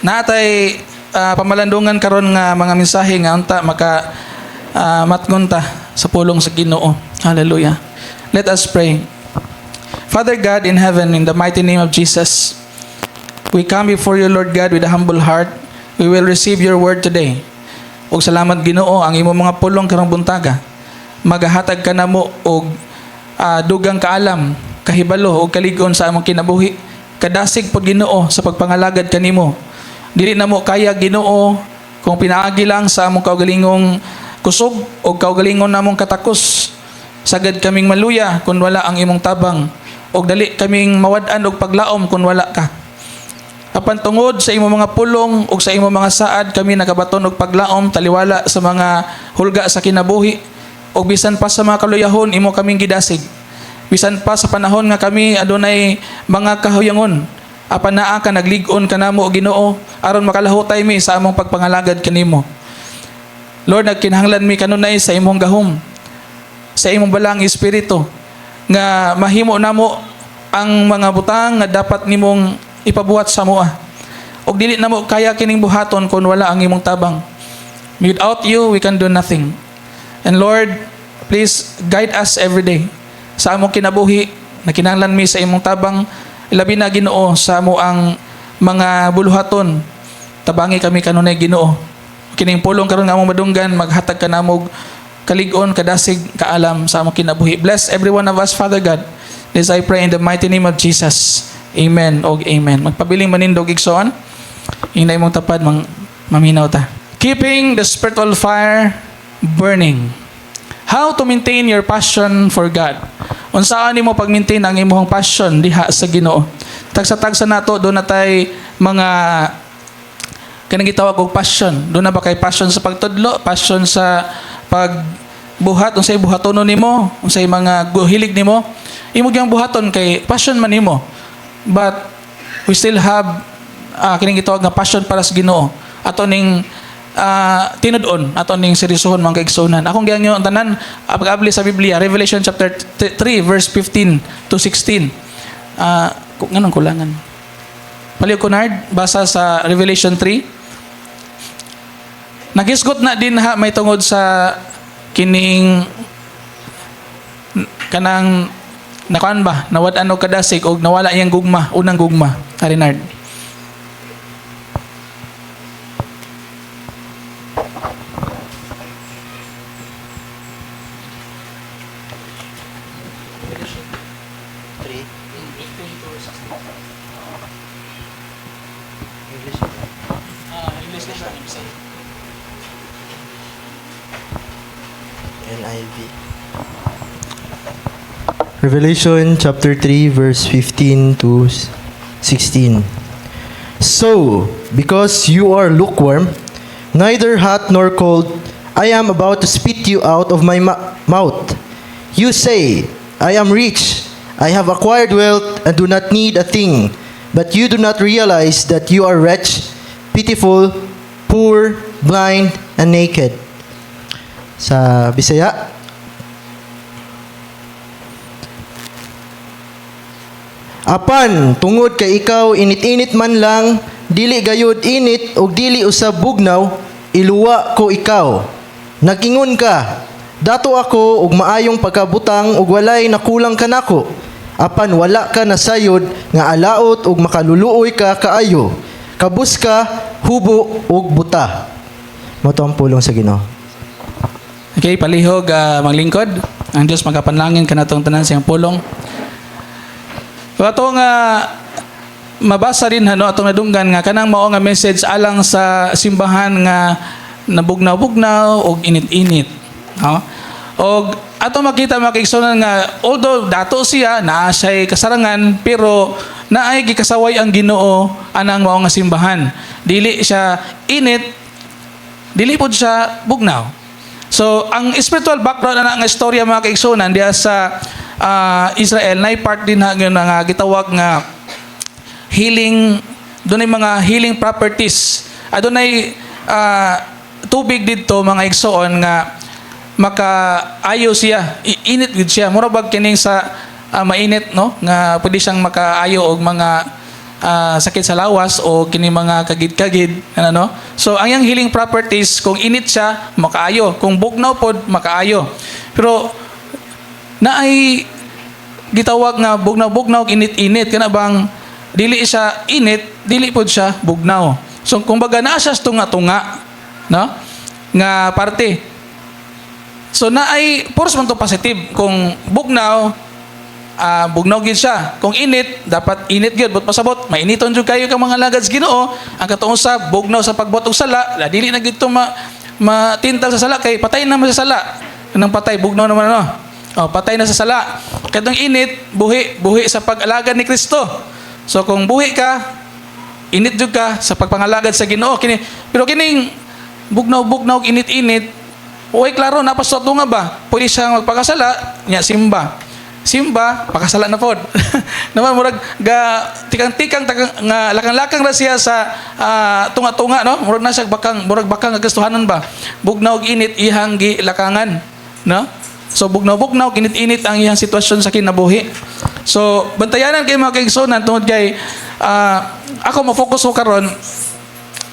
natay pamalandungan karon nga mga mensahe nga unta maka matngon ta sa pulong sa Ginoo. Hallelujah. Let us pray. Father God in heaven, in the mighty name of Jesus, we come before you, Lord God, with a humble heart. We will receive your word today. Og salamat Ginoo, ang imo mga pulong karong buntaga. Magahatag ka namo og dugang kaalam, kahibalo og kalig-on sa among kinabuhi. Kadasig pod Ginoo sa pagpangalagad kanimo. Dili namo kaya Ginoo kung pinaagi lang sa among kaugalingong kusog o kaugalingon namong katakos. Sagad kaming maluya kung wala ang imong tabang, o dali kaming mawad-an og paglaom kung wala ka. Apan tungod sa imong mga pulong o sa imong mga saad, kami nagabaton og paglaom taliwala sa mga hulga sa kinabuhi, o bisan pa sa mga kaluyahon imo kaming gidasig. Bisan pa sa panahon nga kami adunay mga kahuyangon, apan naa ka naglig-on kanamo Ginoo aron makalahutay mi sa among pagpangalagad kanimo. Lord, nagkinahanglan mi kanunay sa imong gahom, sa imong balang espiritu, nga mahimo namo ang mga butang nga dapat nimong ipabuhat sa moa. Og dili namo kaya kining buhaton kung wala ang imong tabang. Without you, we can do nothing. And Lord, please guide us every day sa among kinabuhi. Nakinahanglan mi sa imong tabang, ilabi na Ginoo sa amo ang mga buluhaton. Tabangi kami kanunay Ginoo. Kining pulong karon nga among madunggan, maghatag ka namog kalig-on, kadasig, kaalam sa among kinabuhi. Bless every one of us, Father God. This I pray in the mighty name of Jesus. Amen o amen. Magpabiling manindog igsoon. Hinay mong tapad, maminaw ta. Keeping the spiritual fire burning. How to maintain your passion for God. Unsaan nimo pag-maintain ang imong passion diha sa Ginoo. Tagsa-tagsa nato do natay mga kanang gitawag og passion. Doon na ba kay passion sa pagtudlo, passion sa pagbuhat, unsay buhatonon nimo, unsay mga hilig nimo, imo gyang buhaton kay passion man nimo. But we still have kining gitawag nga passion para sa Ginoo. Ato ning tinud-on, ato ning seryosohon mga kaigsunan. Akong gyang yung tanan pag-abli sa Biblia, Revelation chapter 3 verse 15 to 16. Nganong kulangan. Paliw Kunard, basa sa Revelation 3. Nagisgot na din ha may tungod sa kining kanang nakuan ba nawad-an og kadasig og nawala iyang gugma, unang gugma. Arinard. NIV. Revelation chapter 3 verse 15 to 16. So, because you are lukewarm, neither hot nor cold, I am about to spit you out of my mouth. You say, I am rich, I have acquired wealth and do not need a thing, but you do not realize that you are wretched, pitiful, poor, blind, and naked. Sa Bisaya, apan tungod kay ikaw init-init man lang, dili gayud init og dili usab bugnaw, iluwa ko ikaw. Nagingon ka, dato ako og maayong pagkabutang ug walay nakulang kanako. Apan wala ka nasayod nga alaot ug makaluluoy ka kaayo. Kabus ka, hubo ug buta. Moto ang pulong sa Ginoo. Okay, palihog maglingkod. Ang Diyos magapanlangin kanatong tanan siyang pulong. So atong mabasa rin atong nadunggan nga kanang mao nga message alang sa simbahan nga nabugnaw-bugnaw og init-init. No? Og ato makita makigsunan nga although dato siya naa siya'y kasarangan pero naay gikasaway ang Ginoo anang mao nga simbahan. Dili siya init, dili pod siya bugnaw. So, ang spiritual background na nga istorya mga kaigsunan diya sa Israel, na part din nga gitawag nga healing, doon ay mga healing properties. Doon ay tubig dito mga igsoon nga makaayo siya, init gid siya. Mura bag kining sa mainit no nga pwede siyang makaayo og mga sakit sa lawas o kini mga kagid-kagid ano. So ang yang healing properties kung init siya makaayo, kung bugnaw pod makaayo. Pero naay gitawag nga bugnaw-bugnaw init-init kana bang dili siya init, dili pod siya bugnaw. So kumbaga naa siya tunga-tunga, no? Nga parte. So naay force man to positive kung bugnaw bugnaw gid siya. Kung init, dapat init gyud but pasabot. Mainiton jud kayo kang mga lagad sa Ginoo. Ang katong usab bugnaw sa pagbot og sala, la dili na gid to matintal sa sala kay patay naman sa sala. Kanang patay bugnaw naman ano. Oh, patay na sa sala. Katong init, buhi sa pag-alagad ni Kristo. So kung buhi ka, init jud ka sa pagpangalagad sa Ginoo kini. Pero kining bugnaw-bugnaw init-init, uy klaro napasot nga ba? Pwede siyang magpakasala, nya simba, pakasala na pod. Naman murag ga tikang-tikang nga lakang-lakang ra siya sa tunga-tunga no. Murag na siya murag bakang gustuhanan ba. Bugnaw og init ihang gilakangan, no? So bugnaw-bugnaw init-init ang iyang sitwasyon sa kinabuhi. So bantayanan kay mga kaigsunan tungod kay ako mo-focus ko karon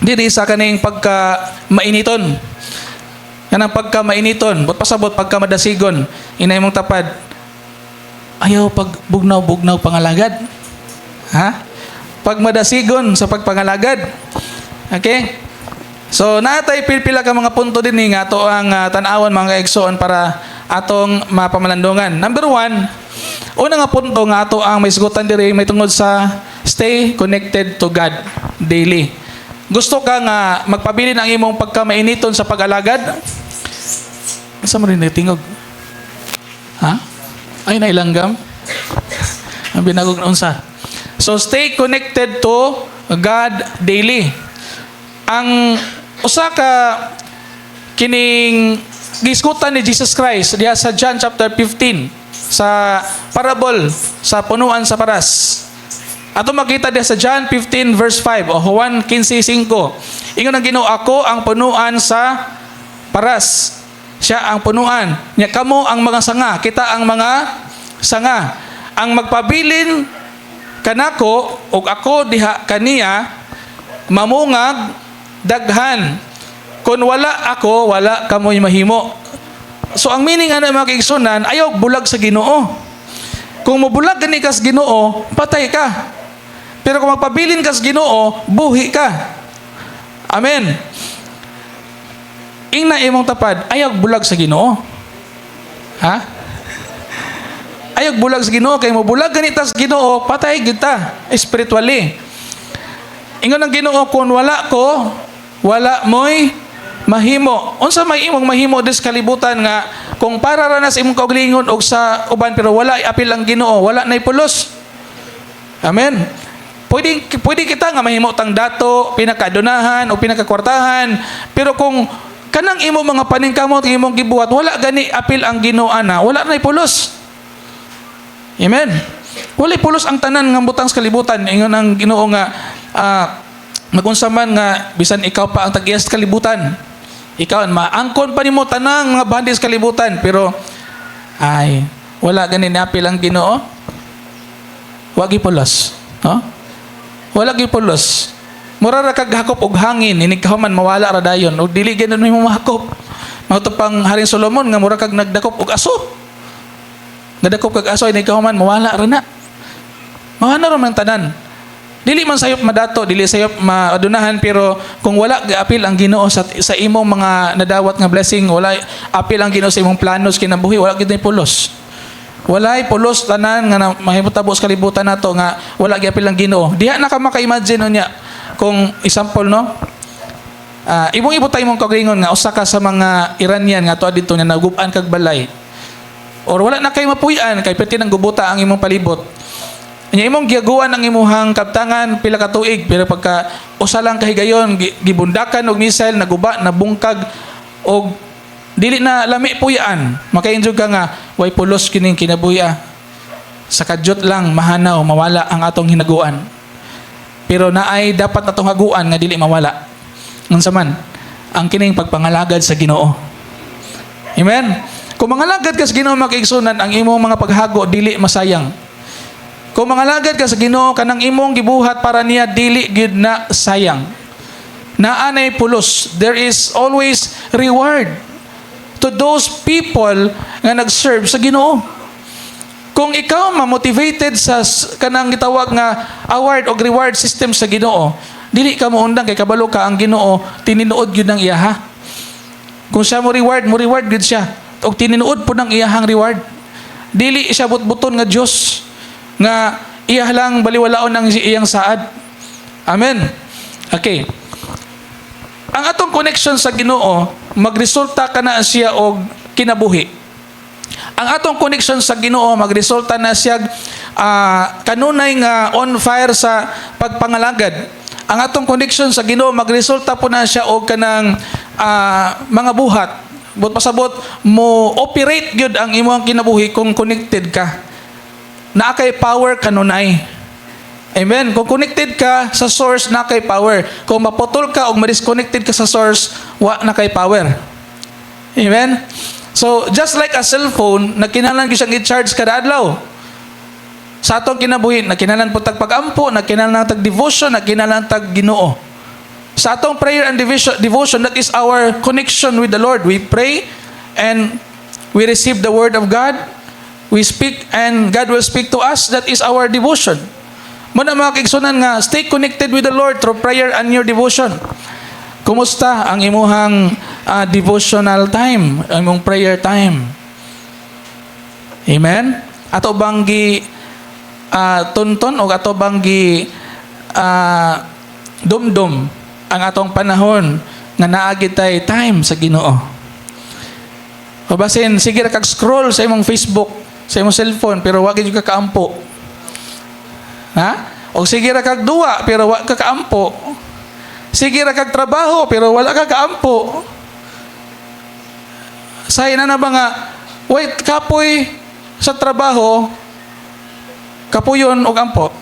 diri sa kaning pagka mainiton. Kanang pagka mainiton, but pasabot pagka madasigon, inay mong tapad. Ayaw pag bugnaw-bugnaw pangalagad. Ha? Pag madasigon sa pagpangalagad. Okay? So, natay pila ka mga punto din nga ato ang tanawan mga kaigsoon para atong mapamalandungan. Number 1, una nga punto nga ato ang may sigutan diri may tungod sa stay connected to God daily. Gusto ka nga magpabilin ang imong pagkamainiton sa pag-alagad? Asa mo rin natingog? Ha? Ay, nailanggam? Ang binagog na unsa. So, stay connected to God daily. Ang usa ka kining giskutan ni Jesus Christ diha sa John chapter 15 sa parable sa punuan sa paras. Ato makita diha sa John 15 verse 5 o Juan 15:5. Ingon ang Ginoo, ako ang punuan sa paras. Siya ang punuan. Nya kamo ang mga sanga, kita ang mga sanga. Ang magpabilin kanako ug ako diha kaniya mamungag daghan. Kung wala ako, wala kamoy mahimo. So ang meaning ana mga kaigsunan, ayaw bulag sa Ginoo. Kung mabulag gani ka sa Ginoo, patay ka. Pero kung magpabilin ka sa Ginoo, buhi ka. Amen. Ingna imong tapad, ayaw bulag sa Ginoo. Ha? Ayaw bulag sa Ginoo kay mo bulag ganita sa Ginoo, patay gyud ta spiritually. Ingon ang Ginoo, kung wala ko, wala mo'y mahimo. Unsa may imong mahimo des kalibutan nga kung para ra na sa imong kaugalingon og sa uban pero wala apil ang Ginoo, wala nay pulos. Amen. Pwede kita nga mahimo tang dato, pinakadunahan o pinakakwartahan, pero kung kanang imo mga paningkamot imong gibuhat wala gani apil ang Ginoo ana, wala nay pulos. Amen. Wala pulos ang tanan nga butang sa kalibutan. Ingon ang Ginoo nga magunsa man nga bisan ikaw pa ang tag-iya sa kalibutan. Ikaw maangkon pa nimo tanang mga bahandi sa kalibutan pero ay wala gani apil ang Ginoo. Wagi pulos, no? Wala gi pulos. Mura ra kag hakop og hangin, inigkahuman mawala ra dayon. Og dili gyud mo mahakop. Mauto pang Haring Solomon nga mura kag nagdakop og aso. Nagdakop kag aso inigkahuman mawala ra na. Mawala ra man tanan. Dili man sayop madato, dili sayop maadunahan pero kung wala gaapil ang Ginoo sa imong mga nadawat nga blessing, wala apil ang Ginoo sa imong planos kinabuhi, wala gid pulos. Walay pulos tanan nga mahimutabo sa kalibutan nato nga wala giapil ang Ginoo. Diha na ka maka-imagine niya kung example no. Ibong ibutay mong kaugalingon nga usa ka sa mga Iranian nga tuwa dito nga nagub-an kag balay. Or wala na kay mapuy-an kay pwede nang gubuta ang imong palibot. Nya imong giaguan ang imuhang kaptangan pila ka tuig pero pagka usa lang kahigayon gibundakan og missile naguba nabungkag og dili na lami puyaan makainjog ka nga way pulos kining kinabuhi sa kadyot lang mahanaw mawala ang atong hinaguan pero naay dapat atong haguan nga dili mawala unsa man ang kining pagpangalagad sa Ginoo. Amen. Kung mangalagad ka sa Ginoo mga kaigsunan ang imong mga paghago dili masayang. Kung mangalagad ka sa Ginoo, kanang imong gibuhat para niya dili gyud na sayang. Naanay pulos. There is always reward to those people nga nag-serve sa Ginoo. Kung ikaw ma-motivated sa kanang gitawag nga award o reward system sa Ginoo, dili ka moundang kay kabalo ka ang Ginoo tininuod gyud ng iya ha. Kung siya mo reward gyud siya og tininuod po ng iyahang reward. Dili siya butbuton nga Dios nga iya lang baliwalaon ang iyang saad. Amen. Okay. Ang atong connection sa Ginoo magresulta kana siya og kinabuhi. Ang atong connection sa Ginoo magresulta na siya kanunay nga on fire sa pagpangalagad. Ang atong connection sa Ginoo magresulta po na siya og kanang mga buhat. But pasabot mo operate gyud ang imong kinabuhi kung connected ka. Naa kay power kanunay. Amen. Kung connected ka sa source, na kay power. Kung maputol ka o ma-disconnected ka sa source, wa na kay power. Amen. So, just like a cellphone, nagkinalan ko siyang i-charge kada adlaw. Sa atong kinabuhi, nagkinalan po tag pag-ampo, nagkinalan tag devotion, nagkinalan tag Ginoo. Sa atong prayer and devotion, that is our connection with the Lord. We pray and we receive the word of God. We speak and God will speak to us. That is our devotion. Muna mga kaigsunan nga, stay connected with the Lord through prayer and your devotion. Kumusta ang imuhang devotional time, ang imong prayer time? Amen? Ato bang gi tunton o ato bang gi dumdum ang atong panahon nga naagi tay time sa Ginoo? O basin, sige ra kag scroll sa imong Facebook, sa imong cellphone, pero wa gyud ka kaampo. Ha? O sige ra kag duwa pero wa ka kaampo. Sige ra kag trabaho pero wala ka kaampo. Say na ba nga wait kapoy sa trabaho kapuyon og ampo.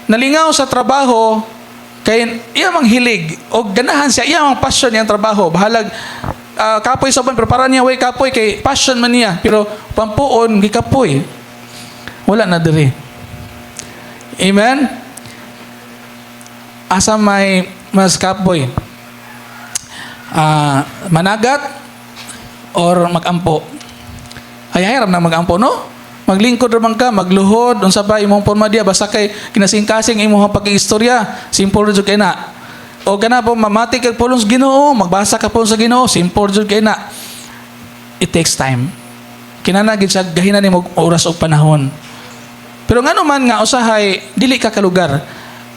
Nalingaw sa trabaho kay iya mang hilig og ganahan siya, iya mang passion niyang trabaho. Bahalag kapoy sa ban pero para niya way kapoy kay passion man niya pero pampuon gikapoy. Wala na diri. Amen? Asa may mas kapoy? Managat or magampo? Ay hiram na magampo, no? Maglingkod raman ka, magluhod, unsa pa imong porma diya, basta kay kinasing-kasing imong pag-iistorya, simple jud kay na. O kana po mamati kag pulong sa Ginoo, magbasa ka po sa Ginoo, simple jud kay na. It takes time. Kinahanglan gid siya gahinan nimo oras o panahon. Pero ngano man nga usahay dili ka kalugar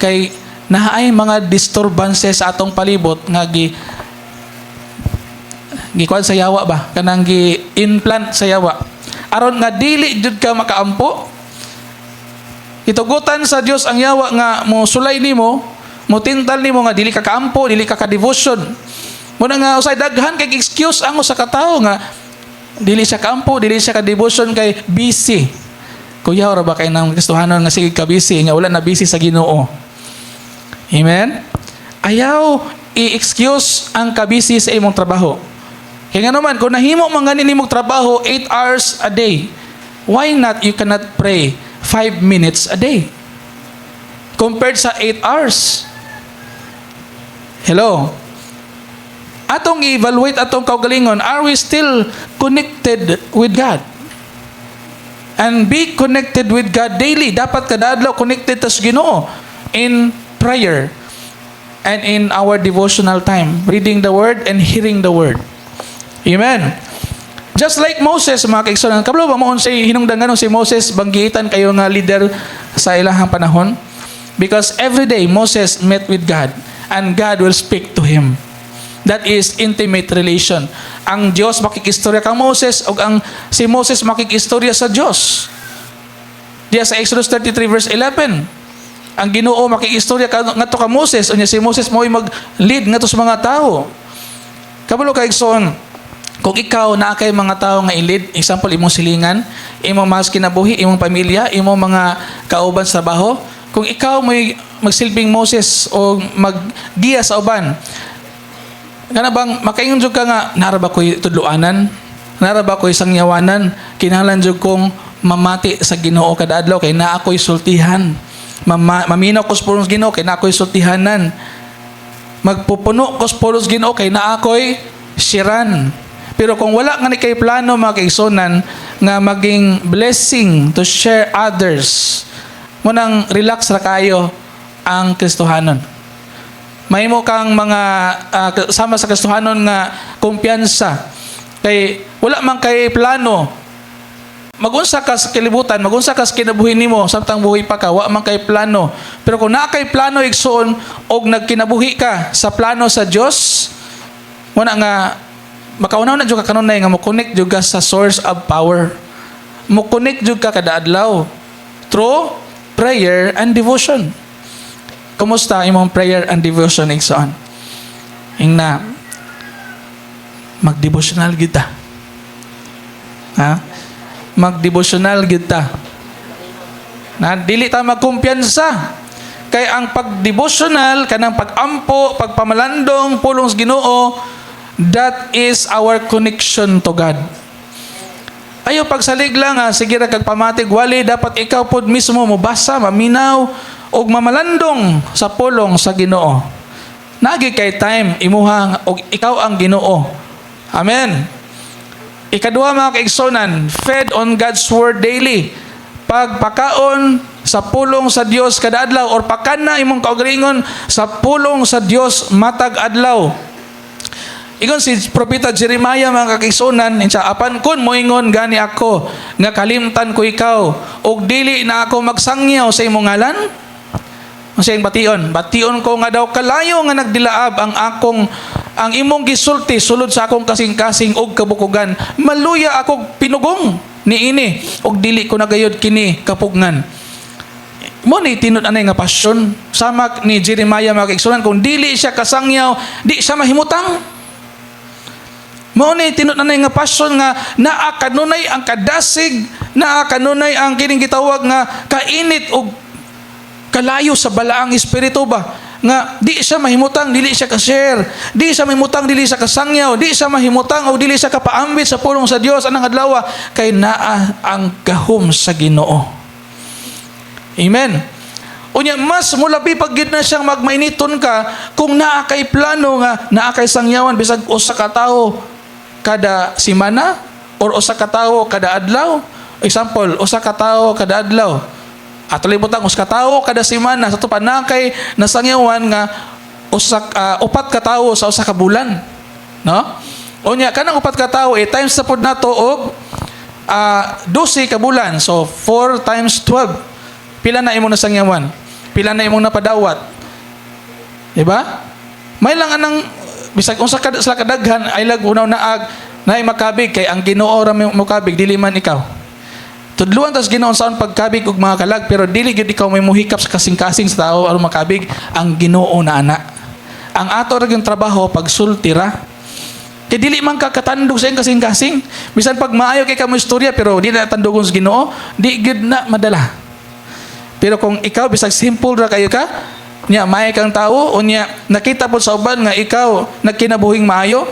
kay naay mga disturbances sa atong palibot nga gikuan sa yawa ba kanang gi-implant sa yawa aron nga dili jud ka makaampo. Itugutan sa Dios ang yawa nga mo sulay nimo, mo tintal nimo nga dili ka kaampo, dili ka ka-devotion. Muna nga usay daghan kay excuse ang usa ka tawo nga dili siya kaampo, dili siya ka-devotion kay busy. Kuya, ora ba kayo ng Kristohanon nga sige ka busy, nga wala na busy sa Ginoo. Amen? Ayaw i-excuse ang kabisi sa imong trabaho. Kaya nga naman, kung nahimo man ganin imong trabaho 8 hours a day, why not you cannot pray 5 minutes a day? Compared sa 8 hours. Hello? Atong i-evaluate atong kaugalingon, are we still connected with God? And be connected with God daily. Dapat kada adlaw connected ta sa Ginoo in prayer and in our devotional time, reading the word and hearing the word. Amen. Just like Moses, mga kaigsunan, kabalo ba mo say hinungdangan si Moses banggitan kayo nga leader sa ilahang panahon? Because every day Moses met with God and God will speak to him. That is intimate relation. Ang Dios makikistorya kang Moses o si Moses makikistorya sa Dios. Diya sa Exodus 33 verse 11. Ang Ginoo makikistorya ngadto ka Moses unya si Moses mo'y mag-lead ngadto sa mga tao. Kabalo kay igsoon, kung ikaw naa kay mga tao nga i-lead, example imong silingan, imong mas kinabuhi, imong pamilya, imong mga kauban sa trabaho, kung ikaw mo'y magsilbing Moses o maggiya sa uban, kana bang makaingon jud ka nga nara ba ko'y tudloanan, nara ba ko'y sangyawanan, kinahanglan jud kong mamati sa Ginoo kada adlaw kay naa ako'y sultihan. Maminaw ko sa pulong sa Ginoo kay naa ako'y sultihanan. Magpupuno ko sa pulong sa Ginoo kay naa ako'y siran. Pero kung wala nga ni kay plano mga kaigsunan nga maging blessing to share others, munang relax ra kayo ang Kristohanon. Mahimo kang mga sama sa Kristohanon nga kumpiyansa. Kay wala man kay plano. Magunsa ka sa kilibutan, magunsa ka sa kinabuhi nimo, samtang buhi pa ka, wa man kay plano. Pero kung naa kay plano igsoon og nagkinabuhi ka sa plano sa Dios, muna nga makaunaw na jud ka kanunay nga mo connect jud ka sa source of power. Mo connect jud ka kada adlaw through prayer and devotion. Kumusta imong prayer and devotion igsoon? Ingna mag-devotional kita. Ha? Mag-devotional kita. Na dili ta magkumpiyansa. Kay ang pag-devotional kanang pag-ampo, pagpamalandong pulong sa Ginoo, that is our connection to God. Ayo pagsalig lang sige ra kag pamatig wali dapat ikaw pod mismo mobasa, maminaw og mamalandong sa pulong sa Ginoo. Nagi kay time imuhang og ikaw ang Ginoo. Amen. Ikaduha mga kaigsonan, fed on God's word daily. Pagpakaon sa pulong sa Dios kada adlaw or pakana imong kaugalingon sa pulong sa Dios matag adlaw. Igon si propeta Jeremiah mga kaigsonan, insa apan kun moingon gani ako nga kalimtan ko ikaw ug dili na ako magsangyaw sa imong ngalan. Unsay bation? Bation ko nga daw kalayo nga nagdilaab ang imong gisulti sulod sa akong kasing-kasing og kabukugan. Maluya ako pinugong niini og dili ko nagayod kini kapugngan. Mo ni tinud anay nga pasyon sama ni Jeremiah mga kaigsunan, kung dili siya kasangyaw, di siya mahimutang. Mo ni tinud anay nga pasyon nga naa kanunay ang kadasig, naa kanunay ang kining gitawag nga kainit og kalayo sa balaang espiritu ba, nga di siya mahimutang, dili siya ka-share, di siya mahimutang, dili siya kasangyaw, di siya mahimutang o dili siya kapaambit sa pulong sa Dios anang adlaw kay naa ang gahom sa Ginoo. Amen. Unya mas mulabi pag gid na siyang magmainiton ka kung naa kay plano nga naa kay sangyawan bisag usa ka tawo kada semana or usa ka tawo kada adlaw. Example, usa ka tawo kada adlaw. At libutang usa ka tawo kada semana sa tupan na kay nasangyawan nga upat ka tawo sa usa ka bulan, no? Unya kanang upat ka tawo times sa pud nato og 12 ka bulan, so 4 times 12. Pila na imong nasangyawan? Pila na imong napadawat? Di ba? May lang anang bisag unsa ka sila kadaghan ay lag unaw naag na makabig kay ang Ginoo ra mo kabig dili man ikaw. Tudluan tas Ginoo sa pagkabig og mga kalag, pero dili gyud ikaw may muhikap sa kasing-kasing sa tao aron makabig ang Ginoo na ana. Ang ato ra gyud trabaho pagsultira. Kay dili man ka katandog sa iyang kasing-kasing. Bisan pag maayo kay kamo istorya pero di na tandugon sa Ginoo, di gyud na madala. Pero kung ikaw bisag simple ra kayo ka, nya may kang tawo unya nakita pod sa uban nga ikaw nagkinabuhing maayo,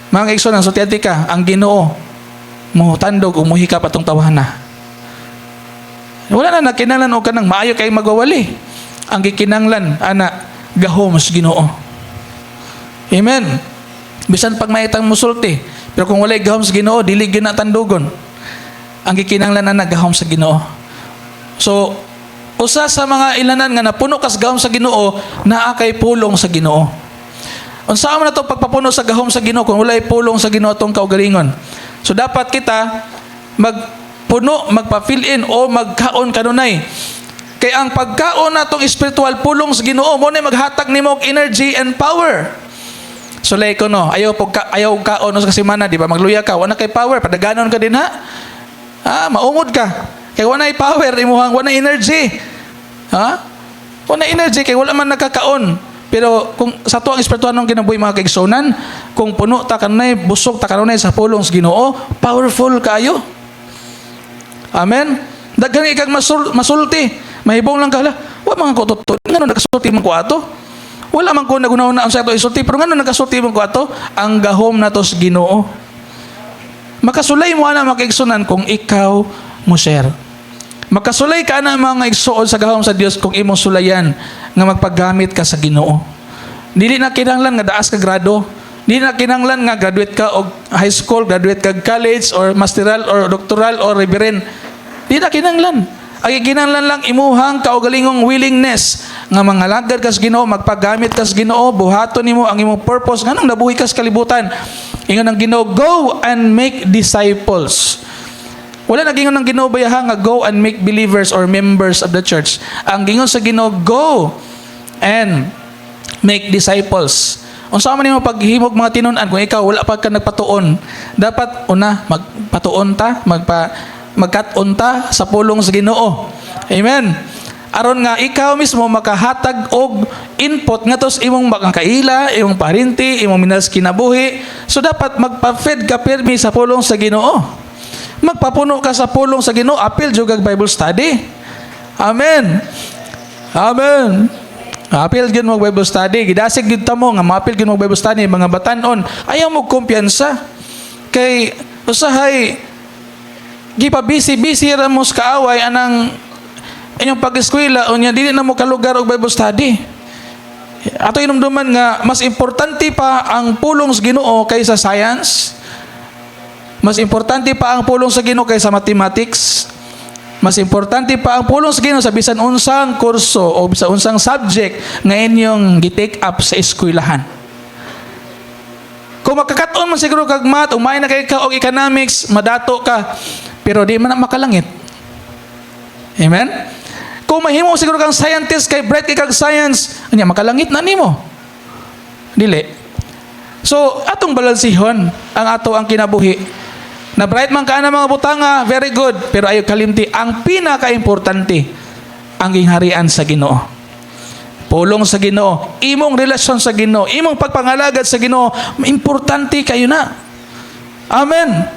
mga kaigsoon, sultihan ka ang Ginoo mo tandog o muhikap atong tawhana. Wala na nakinanglan o kanang maayo kay magwawali. Ang gikinanglan ana gahom sa Ginoo. Amen. Bisan pag maitang musulti, pero kung walay gahom sa Ginoo dili gyud na tandugon. Ang gikinanglan ana gahom sa Ginoo. So usa sa mga ilanan nga napuno kas gahom sa Ginoo, naa kay pulong sa Ginoo. Unsa man nato pagpapuno sa gahom sa Ginoo kung walay pulong sa Ginoo tong kaugalingon? So dapat kita magpuno, magpa-fill in o magkaon kanunay. Kay ang pagkaon natong spiritual pulong sa Ginoo mo na maghatag nimo og energy and power. So like ko no, ayaw kaon sa semana, di ba? Magluya ka, wala kay power, padaganon ka din ha. Maungod ka. Kay wala power imuhang wala energy. Wala energy kay wala man nakakaon. Pero kung sa to ang espirituhan ng kinabuhi mga kaigsonan, kung puno ta kanunay, busog ta kanunay sa pulong sa Ginoo, powerful kayo. Amen. Daghan ikag masulti, mahibong lang kala. Wa man ko tuto, ngano nagasulti man ko ato? Wala man ko nagunaw na sa ato isulti, pero ngano nagasulti man ko ato? Ang gahom nato sa Ginoo. Makasulay mo ana mga kaigsonan kung ikaw mo share. Makasulay ka na mga igsuon sa gahom sa Dios kung imong sulayan nga magpaggamit ka sa Ginoo. Dili na kinahanglan nga daas ka grado. Dili na kinahanglan nga graduate ka og high school, graduate ka college or masteral or doctoral or reverend. Dili na kinahanglan. Ang kinahanglan lang imuhang kaugalingong willingness nga mangalagad ka sa Ginoo, magpaggamit ka sa Ginoo, buhaton nimo ang imong purpose nganong nabuhi ka sa kalibutan. Ingon ang Ginoo, go and make disciples. Wala na gingon ng Ginoo bayaha nga go and make believers or members of the church. Ang gingon sa Ginoo, go and make disciples. Unsa man nimo paghimog mga tinun-an kung ikaw wala pa ka nagpatuon, dapat una magpatuon ta, magkat-on ta sa pulong sa Ginoo. Amen. Aron nga ikaw mismo makahatag og input nga tos imong makakaila, imong parinti, imong minas kinabuhi. So dapat magpa-feed ka pirmi sa pulong sa Ginoo. Magpapuno ka sa pulong sa Ginoo, apil jud kag Bible study. Amen. Amen. Apil gyud mo Bible study, gidasig gyud ta mo nga maapil gyud mo Bible study mga batan-on. Ayaw mo kumpiyansa. Kay usahay gipabisi-bisi ra mo sa kaaway anang inyong pag-eskwela unya dili na mo kalugar og Bible study. Ato inumduman nga mas importante pa ang pulong sa Ginoo kaysa science. Mas importante pa ang pulong sa Ginoo kaysa mathematics. Mas importante pa ang pulong sa Ginoo sa bisan unsang kurso o bisan unsang subject nga inyong gi-take up sa eskwelahan. Kung makakaton man siguro kag math, umay na kay ka og economics, madato ka, pero di man na makalangit. Amen? Kung mahimo siguro kang scientist, kay bright kay kag science, anya makalangit na nimo. Dili. So, atong balansihon ang ato ang kinabuhi. Na bright man ka na mga butanga, very good. Pero ayaw kalimti, ang pinaka-importante, ang gingharian sa Ginoo. Pulong sa Ginoo, imong relasyon sa Ginoo, imong pagpangalagad sa Ginoo, importante kayo na. Amen.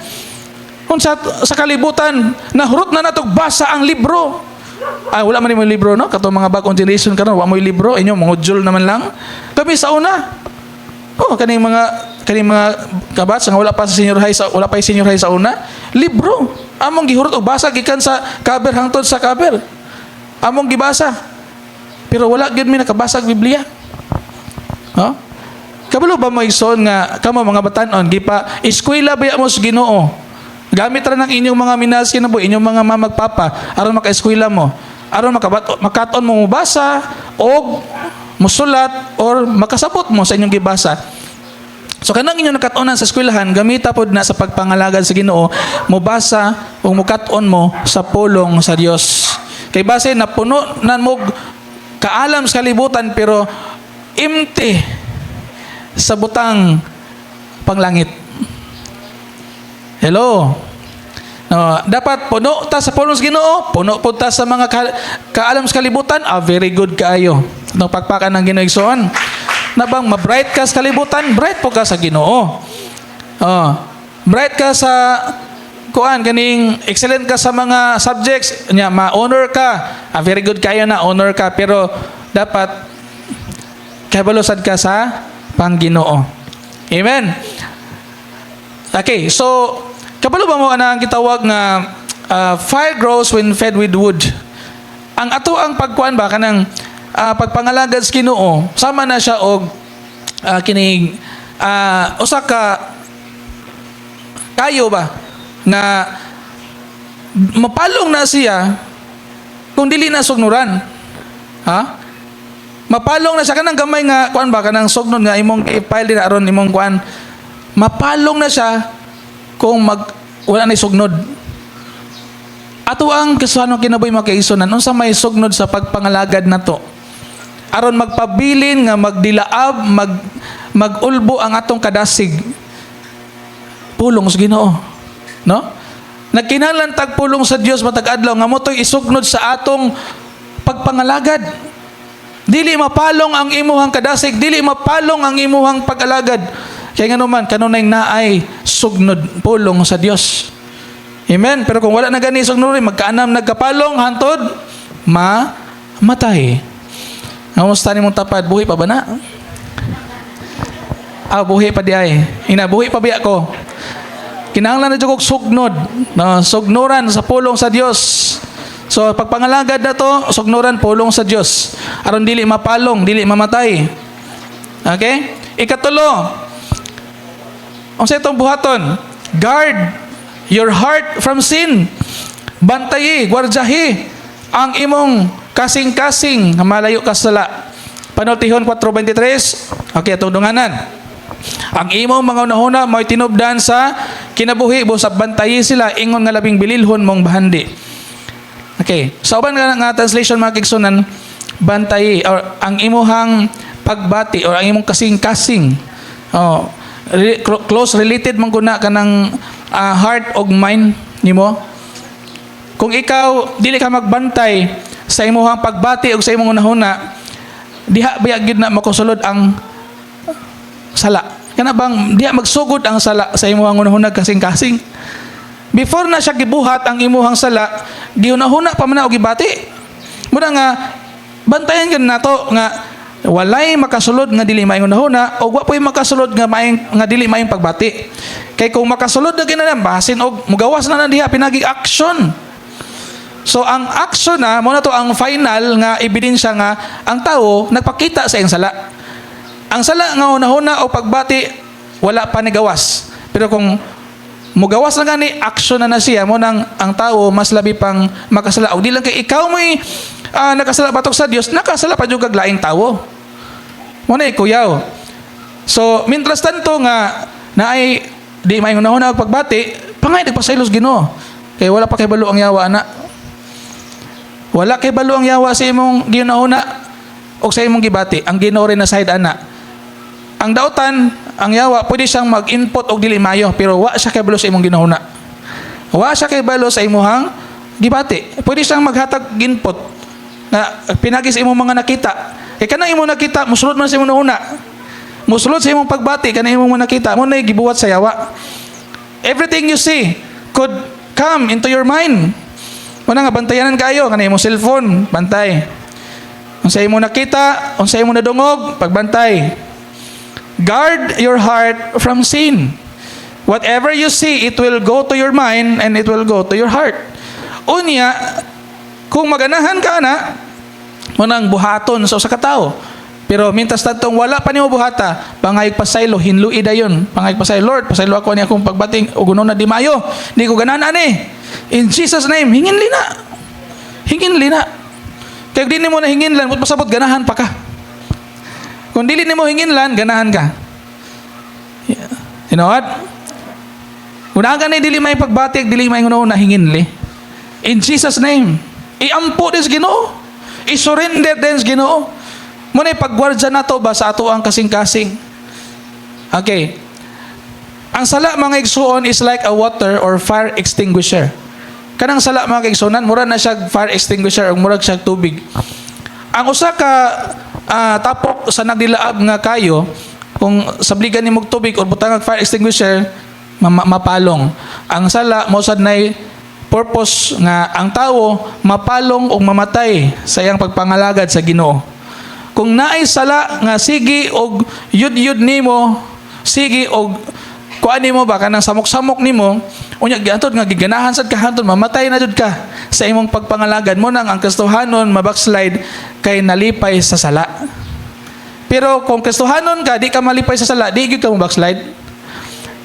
Kung sa kalibutan, nahurot na natog basa ang libro. Wala man yung libro, no? Kato mga bagong generation ka, no? Wala mo yung libro, inyo, mga module naman lang. Kami sa una, kaning mga kabats nga wala pa yung senior high sa una, libro among gihurot og basa gikan sa cover hangtod sa cover, among gibasa, pero wala gyud mi nakabasa og Biblia. Kabalo ba mo igsoon nga kamo mga batan-on gipa eskwela ba mo sa Ginoo, gamit ra ng inyong mga minas kinabuhi, inyong mga mamagpapa aron maka-eskwela mo, aron makaton mo mubasa og musulat or makasabot mo sa inyong gibasa. So kanang inyo nakatunan sa eskwelahan, gamita pod na sa pagpangalagad sa Ginoo, mobasa o mukat-on mo sa pulong sa Dios. Kay base na puno nan mo kaalam sa kalibutan pero empty sa butang panglangit. Hello. Dapat puno ta sa pulong sa Ginoo, puno pod ta sa mga kaalam sa kalibutan, very good kaayo. Itong pagpakan ng Ginoo igsoon. Na bang ma-bright ka sa kalibutan, bright po ka sa Ginoo. Bright ka sa kaning excellent ka sa mga subjects, nya ma-honor ka. Very good kayo na honor ka, pero dapat kabalusad ka sa Pangginoo. Amen. Okay, so kabalo ba mo ang gitawag nga fire grows when fed with wood. Ang ato ang pagkuan ba kanang pagpangalagad sa Ginoo, sama na siya og kining usa ka kayo ba nga mapalong na siya kung dili na sugnuran. Mapalong na siya kanang gamay nga kuan ba kanang sugnod nga imong i-file din aron imong kuan. Mapalong na siya kung wala na sugnod. Ato ang kasuhanong kinabuhi mga kaigsunan, unsa may sugnod sa pagpangalagad nato? Aron magpabilin nga magdilaab, magulbo ang atong kadasig. Pulong sa Ginoo, no? Nagkinahanglan tag pulong sa Dios matag adlaw nga motoy isugnod sa atong pagpangalagad. Dili mapalong ang imuhang kadasig, dili mapalong ang imuhang pag-alagad. Kaya nga naman kanunay naay sugnod pulong sa Dios. Amen. Pero kung wala na gani sugnod, magkaanam nagkapalong hantod matay. Kamusta ni mong tapad? Buhi pa ba na? Buhi pa di ay. Buhi pa biya ko. kinahanglan na jud kog sugnod, no? Sugnuran sa pulong sa Dios. So pagpangalagad na to, sugnuran pulong sa Dios aron dili mapalong, dili mamatay. Okay? Ikatulo, unsa itong buhaton? Guard your heart from sin. Bantayi, gwardyahi ang imong kasing-kasing nga malayo ka sa sala. Panultihon 4:23. Okay, atong dunganan. Ang imong mga unahuna mo'y tinubdan sa kinabuhi, busab bantayi sila ingon nga labing bililhon mong bahandi. Okay, sa uban nga translation mga kigsunan, bantayi or ang imuhang pagbati or ang imong kasing-kasing. Oh, close related man guna kanang heart og mind nimo. Kung ikaw dili ka magbantay sa imong pagbati ug sa imong unahuna, diha biya gyud na makusulod ang sala. Kana bang diha magsugod ang sala sa imong unahuna kasing-kasing. Before na siya gibuhat ang imong sala, giunahuna pa man og gibati. Muna nga bantayan gyud nato nga walay makasulod nga dili maayong unahuna o wa po'y makasulod nga maayong nga dili maayong pagbati. Kay kung makasulod na kinahanglan basin og mugawas na diha pinagi action. So ang action na mo na to ang final nga ebidensya nga ang tao nagpakita sa iyang sala. Ang sala nga unahuna o pagbati wala pa ni gawas. Pero kung mugawas na gani action na siya mo nang ang tao mas labi pang makasala. O di lang kay ikaw mo'y nakasala batok sa Dios, nakasala pa jud kag laing tao. Mo na ikuyaw. So mientras tanto nga naay di may unahuna og pagbati, pangay nagpasaylos Ginoo. Kay wala pa kay balo ang yawa na. Wala kay balo ang yawa sa imong ginahuna o sa imong gibati. Ang Ginoo rin na side ana. Ang dautan, ang yawa, pwede siyang mag-input og dili mayo, pero wa siya kay balo sa imong ginahuna. Wa siya kay balo sa imong gibati. Pwede siyang maghatag input na pinagi sa imong mga nakita. Kay kanang imong nakita, musulod man sa imong nahuna. Musulod sa imong pagbati, kanang imong mga nakita, mo na gibuhat sa yawa. Everything you see could come into your mind. Muna nga, bantayanan kayo. Kanay mo cellphone, bantay. Kung sa imo nakita, kung sa imo nadungog, pagbantay. Guard your heart from sin. Whatever you see, it will go to your mind and it will go to your heart. Unya, kung maganahan ka na, munang buhaton sa usa ka tawo. Pero mintas tatong wala pa nimo buhata, pangayog pasaylo, hinlui dayon. Pangayog pasaylo, Lord, pasaylo ako ni akong pagbating ug unon na di mayo. Di ko ganahan ani. In Jesus name, hingin lina. Hingin lina. Kaya di mo na hinginlan, but pasabot ganahan pa ka. Kung dili nimo hinginlan, ganahan ka. You know what? Kung ka na dili may pagbatik, dili may una hinginli. In Jesus name, iampo des Ginoo. I-surrender des Ginoo. Muna pagwardya na to ba sa ato ang kasing-kasing. Okay. Ang sala mga igsuon is like a water or fire extinguisher. Kanang sala mga kaigsunan, mura na siya fire extinguisher o mura siya tubig. Ang usa ka tapok sa nagdilaab nga kayo, kung sabligan ni mog tubig o butang fire extinguisher, mapalong. Ang sala mo sad nay purpose nga ang tao mapalong o mamatay sa iyang pagpangalagad sa Ginoo. Kung naay sala nga sige og yud-yud nimo, sige og kuan nimo ba kanang samok-samok nimo, unya giantod nga giganahan sad ka hantud mamatay na jud ka sa imong pagpangalagad mo nang ang Kristohanon mabackslide kay nalipay sa sala. Pero kung Kristohanon ka di ka malipay sa sala, di gyud ka mo backslide.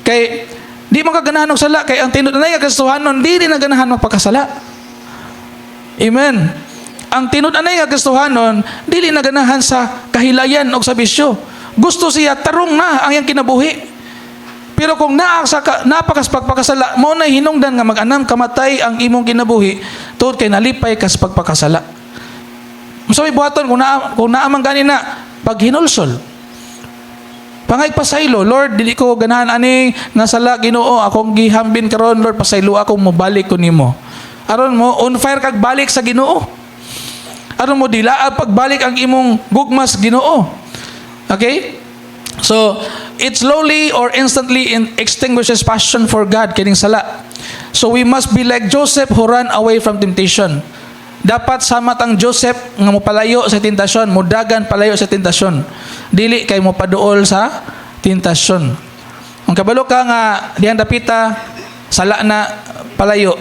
Kay di mo ka ganahan og sala kay ang tinud-anay nga Kristohanon di na ganahan magpakasala. Amen. Ang tinud-anay nga Kristohanon dili na ganahan sa kahilayan o sa bisyo. Gusto siya tarong na ang iyang kinabuhi. Pero kung napakas pagpakasala, mo na hinungdan nga mag-anam kamatay ang imong kinabuhi, tuod kay nalipay kas pagpakasala. Masabi buhaton kung naamang gani na paghinulsol. Pangay pasaylo, Lord, dili ko ganahan ani nga sala Ginoo, akong gihambin karon, Lord, pasaylo ako mo balik ko nimo. Aron mo on fire kag balik sa Ginoo. Aron mo dilaab pagbalik ang imong gugmas Ginoo. Okay? So, it slowly or instantly extinguishes passion for God, kining sala. So, we must be like Joseph who ran away from temptation. Dapat samat ang Joseph nga mopalayo sa tentasyon, mudagan palayo sa tentasyon. Dili kay mo paduol sa tentasyon. Ang kabalo ka nga diyang dapita, sala na palayo,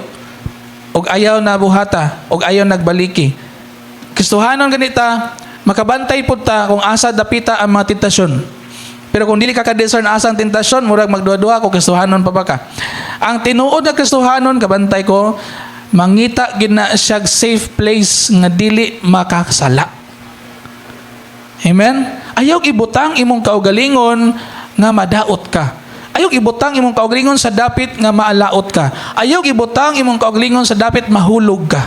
og ayaw na buhata, og ayaw nagbaliki. Gustuhanon ganita, makabantay pud ta kung asa dapita ang mga tentasyon. Pero kung dili ka ka-discern asang tentasyon, murag magduha-duha ko Kristohanon pa ba ka. Ang tinuod na Kristohanon, kabantay ko, mangita gid na siya safe place nga dili makasala. Amen? Ayaw ibutang imong kaugalingon nga madaot ka. Ayaw ibutang imong kaugalingon sa dapit nga maalaot ka. Ayaw ibutang imong kaugalingon sa dapit mahulog ka.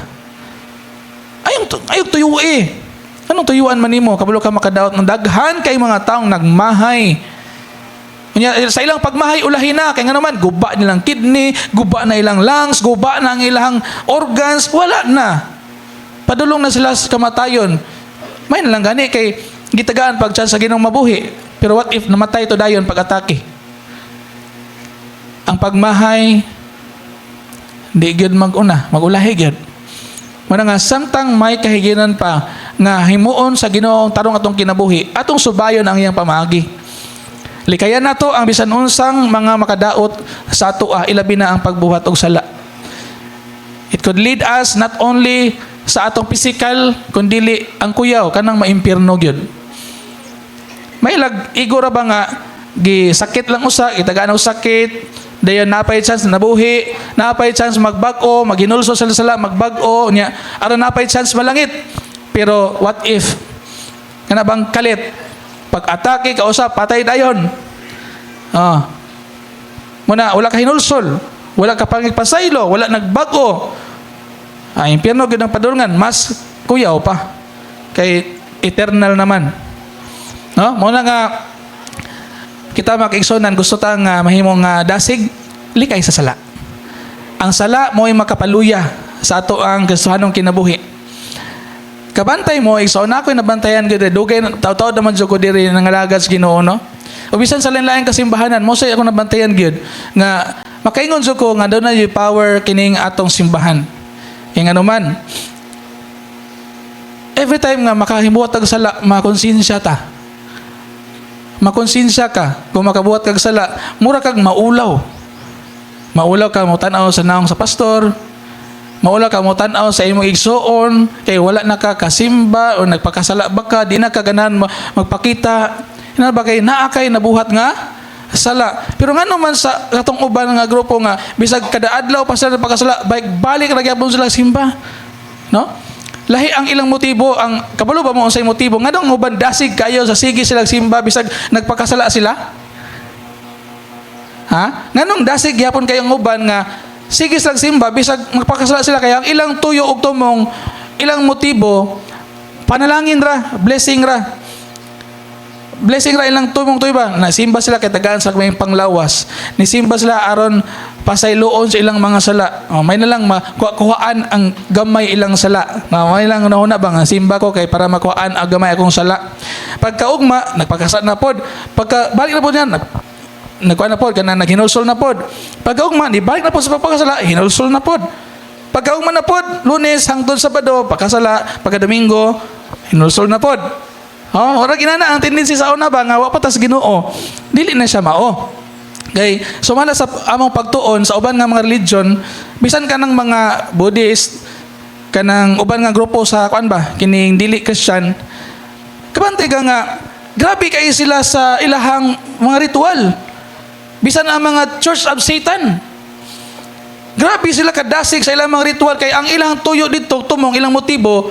Ayaw tuyo eh. Anong tuyuan man nimo? Kabalo ka makadaot ng daghan kay mga taong nagmahay. Sa ilang pagmahay, ulahin na. Kaya nga naman, guba nilang kidney, guba na ilang lungs, guba na ang ilang organs. Wala na. Padulong na sila sa kamatayon. May nalang gani kay gitagaan pag sa Ginoong mabuhi. Pero what if namatay to dayon pag-atake? Ang pagmahay, di gyud magulahi gyud. Muna nga, samtang may kahiginan pa nga himuon sa Ginoong tarong atong kinabuhi, atong subayon ang iyang pamaagi. Likayan nato ang bisan unsang mga makadaot sa ato ilabi na ang pagbuhat og sala. It could lead us not only sa atong physical, kundi ang kuyaw kanang maimpierno gyud. May igora ba nga gisakit lang usa, itagaan og sakit, dayon napay chance na nabuhi, napay chance magbag-o, maghinulso sa sala, magbag-o nya, aron napay chance malangit. Pero what if kana bang kalit pag-atake ka usap patay dayon. Muna wala ka hinulsol, wala ka pangigpasaylo, wala nagbag-o. Impyerno gyud ang padulngan, mas kuyaw pa kay eternal naman. No? Muna nga kita makigsunan gusto tang mahimong dasig likay sa sala. Ang sala mo'y makapaluya sa ato ang Kristohanong kinabuhi. Kabantay mo, igsoon ako'y nabantayan gid dugay taw-taw naman jud ko diri nangalagad sa Ginoo, no? O bisan sa lain-lain kasimbahanan, mo say ako nabantayan gid nga makaingon jud ko nga daw na yung power kining atong simbahan. Kaya nga naman, every time nga makahimuot og sala, makonsensya ta. Makonsensya ka kung makabuhat kag sala, mura kag maulaw. Maulaw ka mo tan-aw sa naong sa pastor, maulaw ka mo tan-aw sa imong igsuon, kay wala na ka kasimba o nagpakasala ba ka, di na ka ganahan magpakita. Ina ba kay naa kay nabuhat nga sala. Pero nga naman sa katong uban nga grupo nga bisag kada adlaw pa sila pagkasala, balik ra gyapon sila simba. No? Lahi ang ilang motibo, ang kabalo ba mo unsay motibo? Ngadong uban dasig kayo sa sige sila simba bisag nagpakasala sila? Ha? Nganong dasig gyapon kayong uban nga sige sila simba bisag magpakasala sila kaya ang ilang tuyo ug tumong ilang motibo panalangin ra, blessing ra. Blessing ra ilang tumong tuy ba? Nasimba sila kay tagaan sa may panglawas. Nisimba sila aron pasayloon sa ilang mga sala. May nalang makuhaan ang gamay ilang sala. May lang nahuna ba nga simba ko kay para makuhaan ang gamay akong sala. Pagkaugma, nagpakasala na pod. Pagka balik na pod yan, nagkuha na pod, kana naghinulsol na pod. Pagkaugma, di balik na pod sa pagkasala, hinulsol na pod. Pagkaugma na pod, Lunes hangtod Sabado, pagkasala, pagka-Domingo, hinulsol na pod. Ora ginana ang tendency sa una ba nga wa patas Ginoo. Dili na siya mao. Kay sumala sa among pagtuon sa uban nga mga religion, bisan kanang mga Buddhist, kanang uban nga grupo sa kuan ba, kining dili Christian. Kabantay ka nga grabe kay sila sa ilahang mga ritual. Bisan ang mga Church of Satan. Grabe sila kadasig sa ilang mga ritual kay ang ilang tuyo dito tumong ilang motibo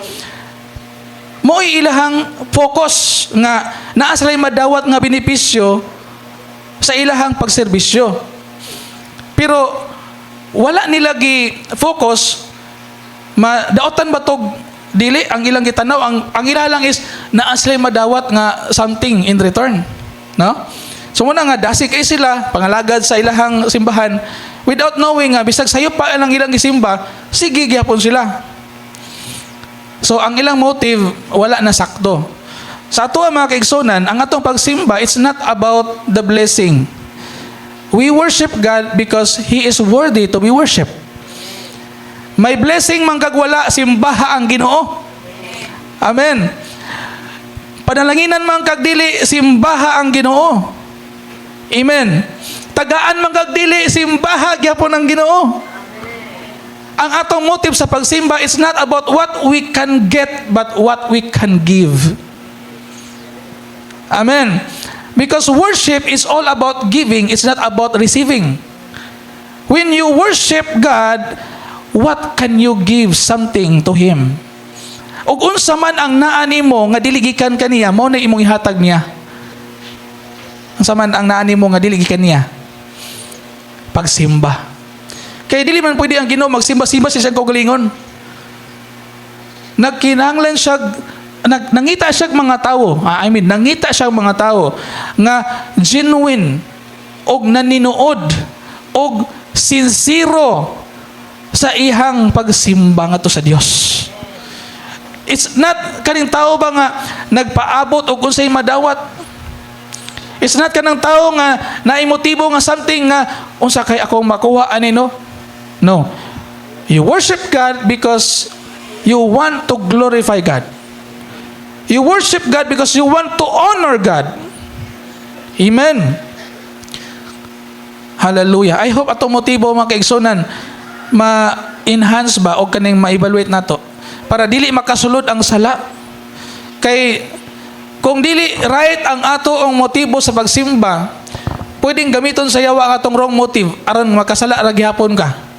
mo'y ilahang focus nga naa sila madawat nga benepisyo sa ilahang pagserbisyo. Pero wala nila gi-focus madaotan ba tog dili ang ilang gitanaw ang ila lang is naa sila madawat nga something in return, no? So muna nga dasig kay sila pangalagad sa ilahang simbahan without knowing nga bisag sayo pa ang ilang gisimba, sige gyapon sila. So, ang ilang motive, wala na sakto. Sa ato mga kaigsunan, ang atong pagsimba, it's not about the blessing. We worship God because He is worthy to be worshipped. May blessing man kagwala, simbaha ang Ginoo. Amen. Panalanginan man kagdili, simbaha ang Ginoo. Amen. tagaan magagdili simbaha gyapon ang Ginoo. Ang atong motive sa pagsimba is not about what we can get but what we can give. Amen. Because worship is all about giving, it's not about receiving. When you worship God, what can you give something to Him? Ug unsa man ang naa nimo nga dili gikan kaniya, mao na imong ihatag niya. Unsa man ang naa nimo nga dili gikan niya? Pagsimba. Kaya dili man pwede ang Ginoo magsimba-simba sa siyang kaugalingon. Nagkinahanglan siya, nangita siya mga tao. Nangita siya mga tao nga genuine og naninuod og sincero sa ihang pagsimba ngadto sa Dios. It's not kaning tao ba nga nagpaabot og unsay madawat. It's not kanang tao nga naimotibo nga something nga unsa kay akong makuha ani no. No. You worship God because you want to glorify God. You worship God because you want to honor God. Amen. Hallelujah. I hope atong motibo mga kaigsunan ma-enhance ba o kaning ma-evaluate nato para dili makasulod ang sala. Kay kung dili right ang ato ang motibo sa pagsimba, pwedeng gamiton sa yawa ang atong wrong motive aron makasala ra gihapon ka.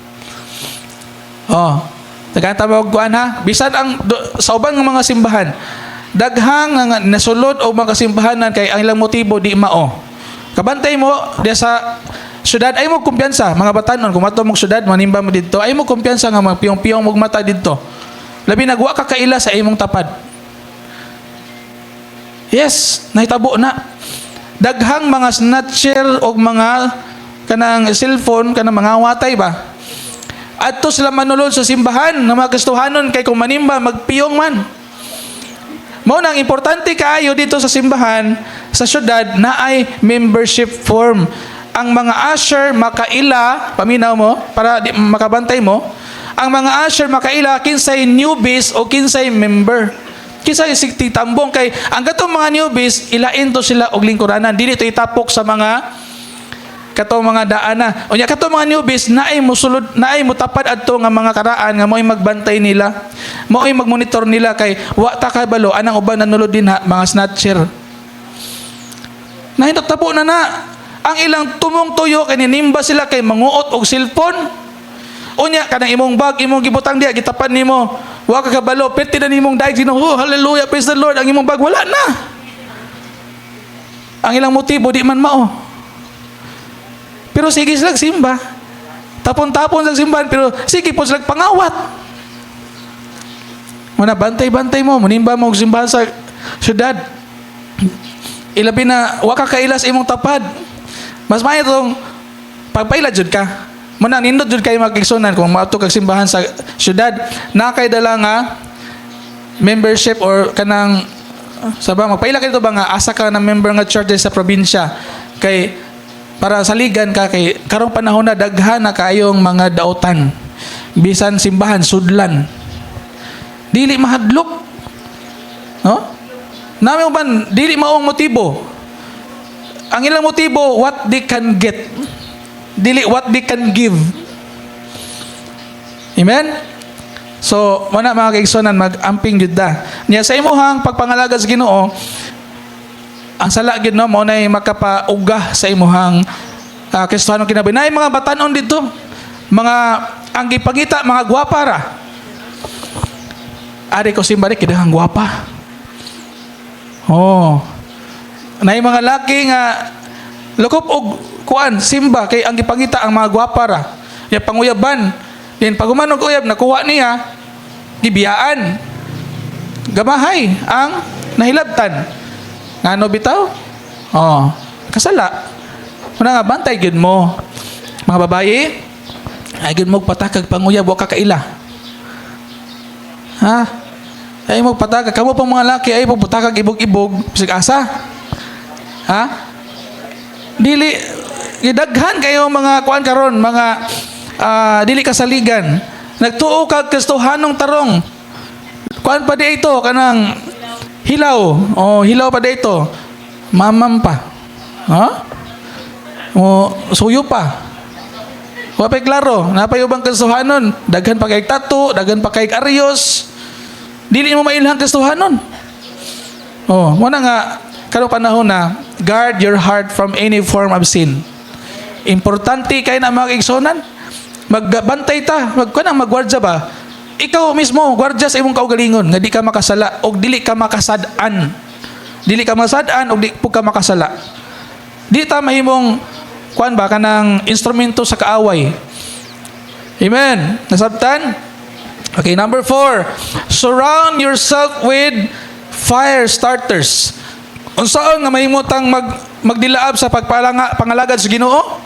Oh, tagatawag kuan ha. Bisan ang sa ubang nga mga simbahan, daghang nga nasulod o mga simbahanan kay ang ilang motibo di mao. Kabantay mo diya sa syudad ay mo kumpiyansa mga batanon kung mato mong syudad manimba mo didto ay mo kumpiyansa nga magpiyong-piyong mong mata didto. Labi nagwa ka kaila sa imong tapad. Yes, nahitabo na. Daghang mga snatcher o mga kanang cellphone, kanang mga watay ba? Adto sila manulod sa simbahan nga mga Kristohanon kay kung manimba magpiyong man. Mao nang importante kaayo dito sa simbahan sa syudad na ay membership form. Ang mga usher makaila, paminaw mo para di, makabantay mo. Ang mga usher makaila kinsay newbies o kinsay member. Kinsay sigti tambong kay ang katong mga newbies ilain to sila og lingkuranan. Dili to itapok sa mga katong mga daana. Unya katong mga newbies naay mosulod, naay motapad adto nga mga karaan nga mo'y magbantay nila. Mo'y magmonitor nila kay wa ta kabalo anang uban nanulod din ha, mga snatcher. Nahitabo na. Ang ilang tumong tuyo kay ninimba sila kay manguot og cellphone. Unya kanang imong bag imong gibutang diha gitapan nimo. Wa ka kabalo perti na nimong daig Ginoo. Oh, hallelujah, praise the Lord. Ang imong bag wala na. Ang ilang motibo di man mao. Pero sige sila simba. Tapon-tapon sa simbahan pero sige po sila pangawat. Muna bantay-bantay mo, munimba mo og simbahan sa syudad. Ilabi na wa ka kailas imong tapad. Mas maayo tong pagpaila jud ka. Muna nindot jud kay magigsunan kung maato kag simbahan sa syudad na kay dala nga membership or kanang saba magpaila kay ba nga asa ka na member nga church sa probinsya kay para saligan ka kay karong panahon na daghan na kayong mga dautan. Bisan simbahan sudlan. Dili mahadlok. No? Nami man dili maong motibo. Ang ilang motibo what they can get. Dili what they can give. Amen? So, muna mga kaigsonan mag-amping jud da. Niya sa imuhang pagpangalaga sa Ginoo, ang sala gid no mao nay makapauga sa imuhang Kristohanong kinabuhi. Nay mga batanon dito, mga ang gipangita mga gwapa ra. Ari ko simbalik kidahang gwapa. Oh. Nay mga laki nga lukop og kuan simba kay ang gipangita ang mga gwapa ra. Ya panguyaban. Din paguman og uyab nakuha niya gibiyaan. Gamahay ang nahilabtan. Ngano bitaw? Oh, kasala. Muna nga bantay gyud mo. Mga babayi, ay gyud mo patakag panguyab wa ka kaila. Ha? Ay mo patakag kamo pang mga laki ay mo patakag ibog-ibog bisag asa. Ha? Dili gidaghan kayo mga kuan karon, mga dili kasaligan. Nagtuo kag Kristohanong tarong. Kuan pa di ito kanang hilaw. Oh, hilaw pa di ito. Mamam pa. Ha? Mo suyo pa. Wa pa'y klaro, napay ubang kastuhanon, daghan pa kay tattoo, daghan pa kay aryos. Dili mo mailhang kastuhanon. Oh, mo na nga karong panahon na guard your heart from any form of sin. Importante kay na mga igsonan. Magbantay ta, magwardya ba? Ikaw mismo, gwardya sa imong kaugalingon nga di ka makasala o dili ka makasad-an. Dili ka masad-an o di po ka makasala. Di ta mahimong kuan ba kanang instrumento sa kaaway. Amen. Nasabtan? Okay, number 4. Surround yourself with fire starters. Unsaon nga mahimutang magdilaab sa pangalagad sa Ginoo?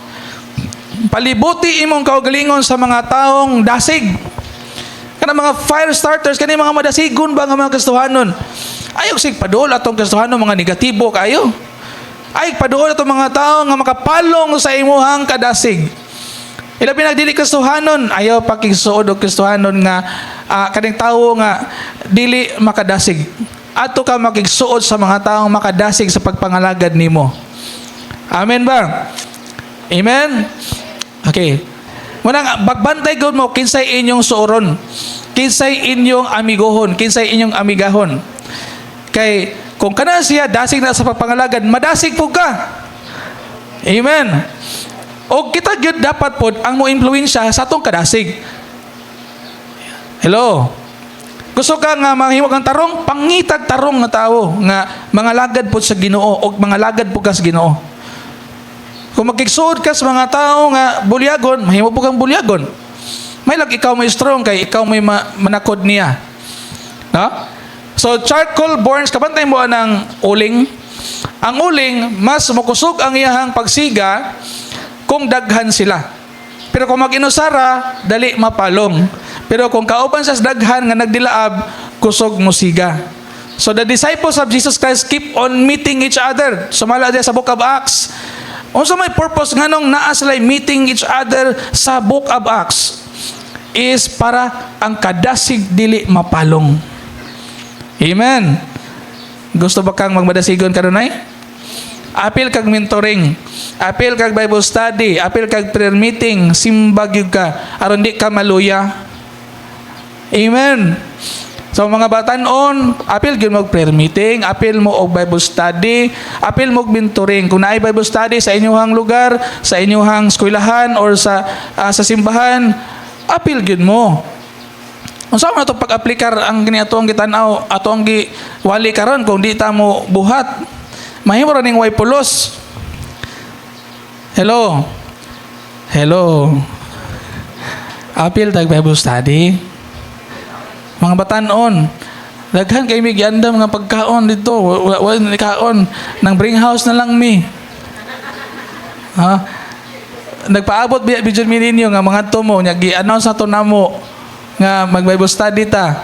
Palibuti imong kaugalingon sa mga taong dasig. Kana mga fire starters, kani mga madasigon ba nga mga kastuhanon? Ayaw sig paduol atong kastuhanon mga negatibo kayo. Ay paduol atong mga tao nga makapalong sa imuhang kadasig. Ilabi nagdili kastuhanon, ayaw pakigsuod og kastuhanon nga kaning tawo nga dili makadasig. Ato ka makigsuod sa mga taong makadasig sa pagpangalagad nimo. Amen ba? Amen. Okay. Muna bagbantay gud mo kinsay inyong suoron. Kinsay inyong amigohon, kinsay inyong amigahon. Kay kung kana siya dasig na sa pagpangalagad, madasig po ka. Amen. O kita gyud dapat pod ang mo impluwensya sa atong kadasig. Hello. Gusto ka nga mahimo kang tarong, pangitag tarong nga tawo nga mga lagad pod sa Ginoo o mga lagad po ka sa Ginoo. Kung magkigsuod ka sa mga tao nga bulyagon, mahimo po kang bulyagon. May lag ikaw may strong kay ikaw may manakod niya. No? So, charcoal burns, kapantay mo ng uling. Ang uling, mas mukusog ang iyahang pagsiga kung daghan sila. Pero kung mag-inusara, dali mapalong. Pero kung kauban sa daghan nga nagdilaab, kusog musiga. So, the disciples of Jesus Christ keep on meeting each other. Sumala diya sa Book of Acts. Unsa may purpose nga nung naa sila meeting each other sa Book of Acts is para ang kadasig dili mapalong. Amen. Gusto ba kang magmadasigon kanunay? Apil kag mentoring, apil kag Bible study, apil kag prayer meeting, simba gyud ka aron di ka maluya. Amen. So mga batanon, apil gyud mag prayer meeting, apil mo og Bible study, apil mo og mentoring. Kung naay Bible study sa inyong lugar, sa inyong eskwelahan or sa simbahan, apil gyud mo. Unsa man ato pag-aplikar ang giniatong gitan-aw, atong giwali karon kung di ta mo buhat. Mahimo ra ning way pulos. Hello. Hello. Apil tag Bible study. Mga batanon, daghan kay mi giandam nga pagkaon dito. Wala ni kaon, nang bring house na lang mi. Ha? Nagpaabot biya mi ninyo nga mga tumo nya gi-announce ato namo nga mag-Bible study ta.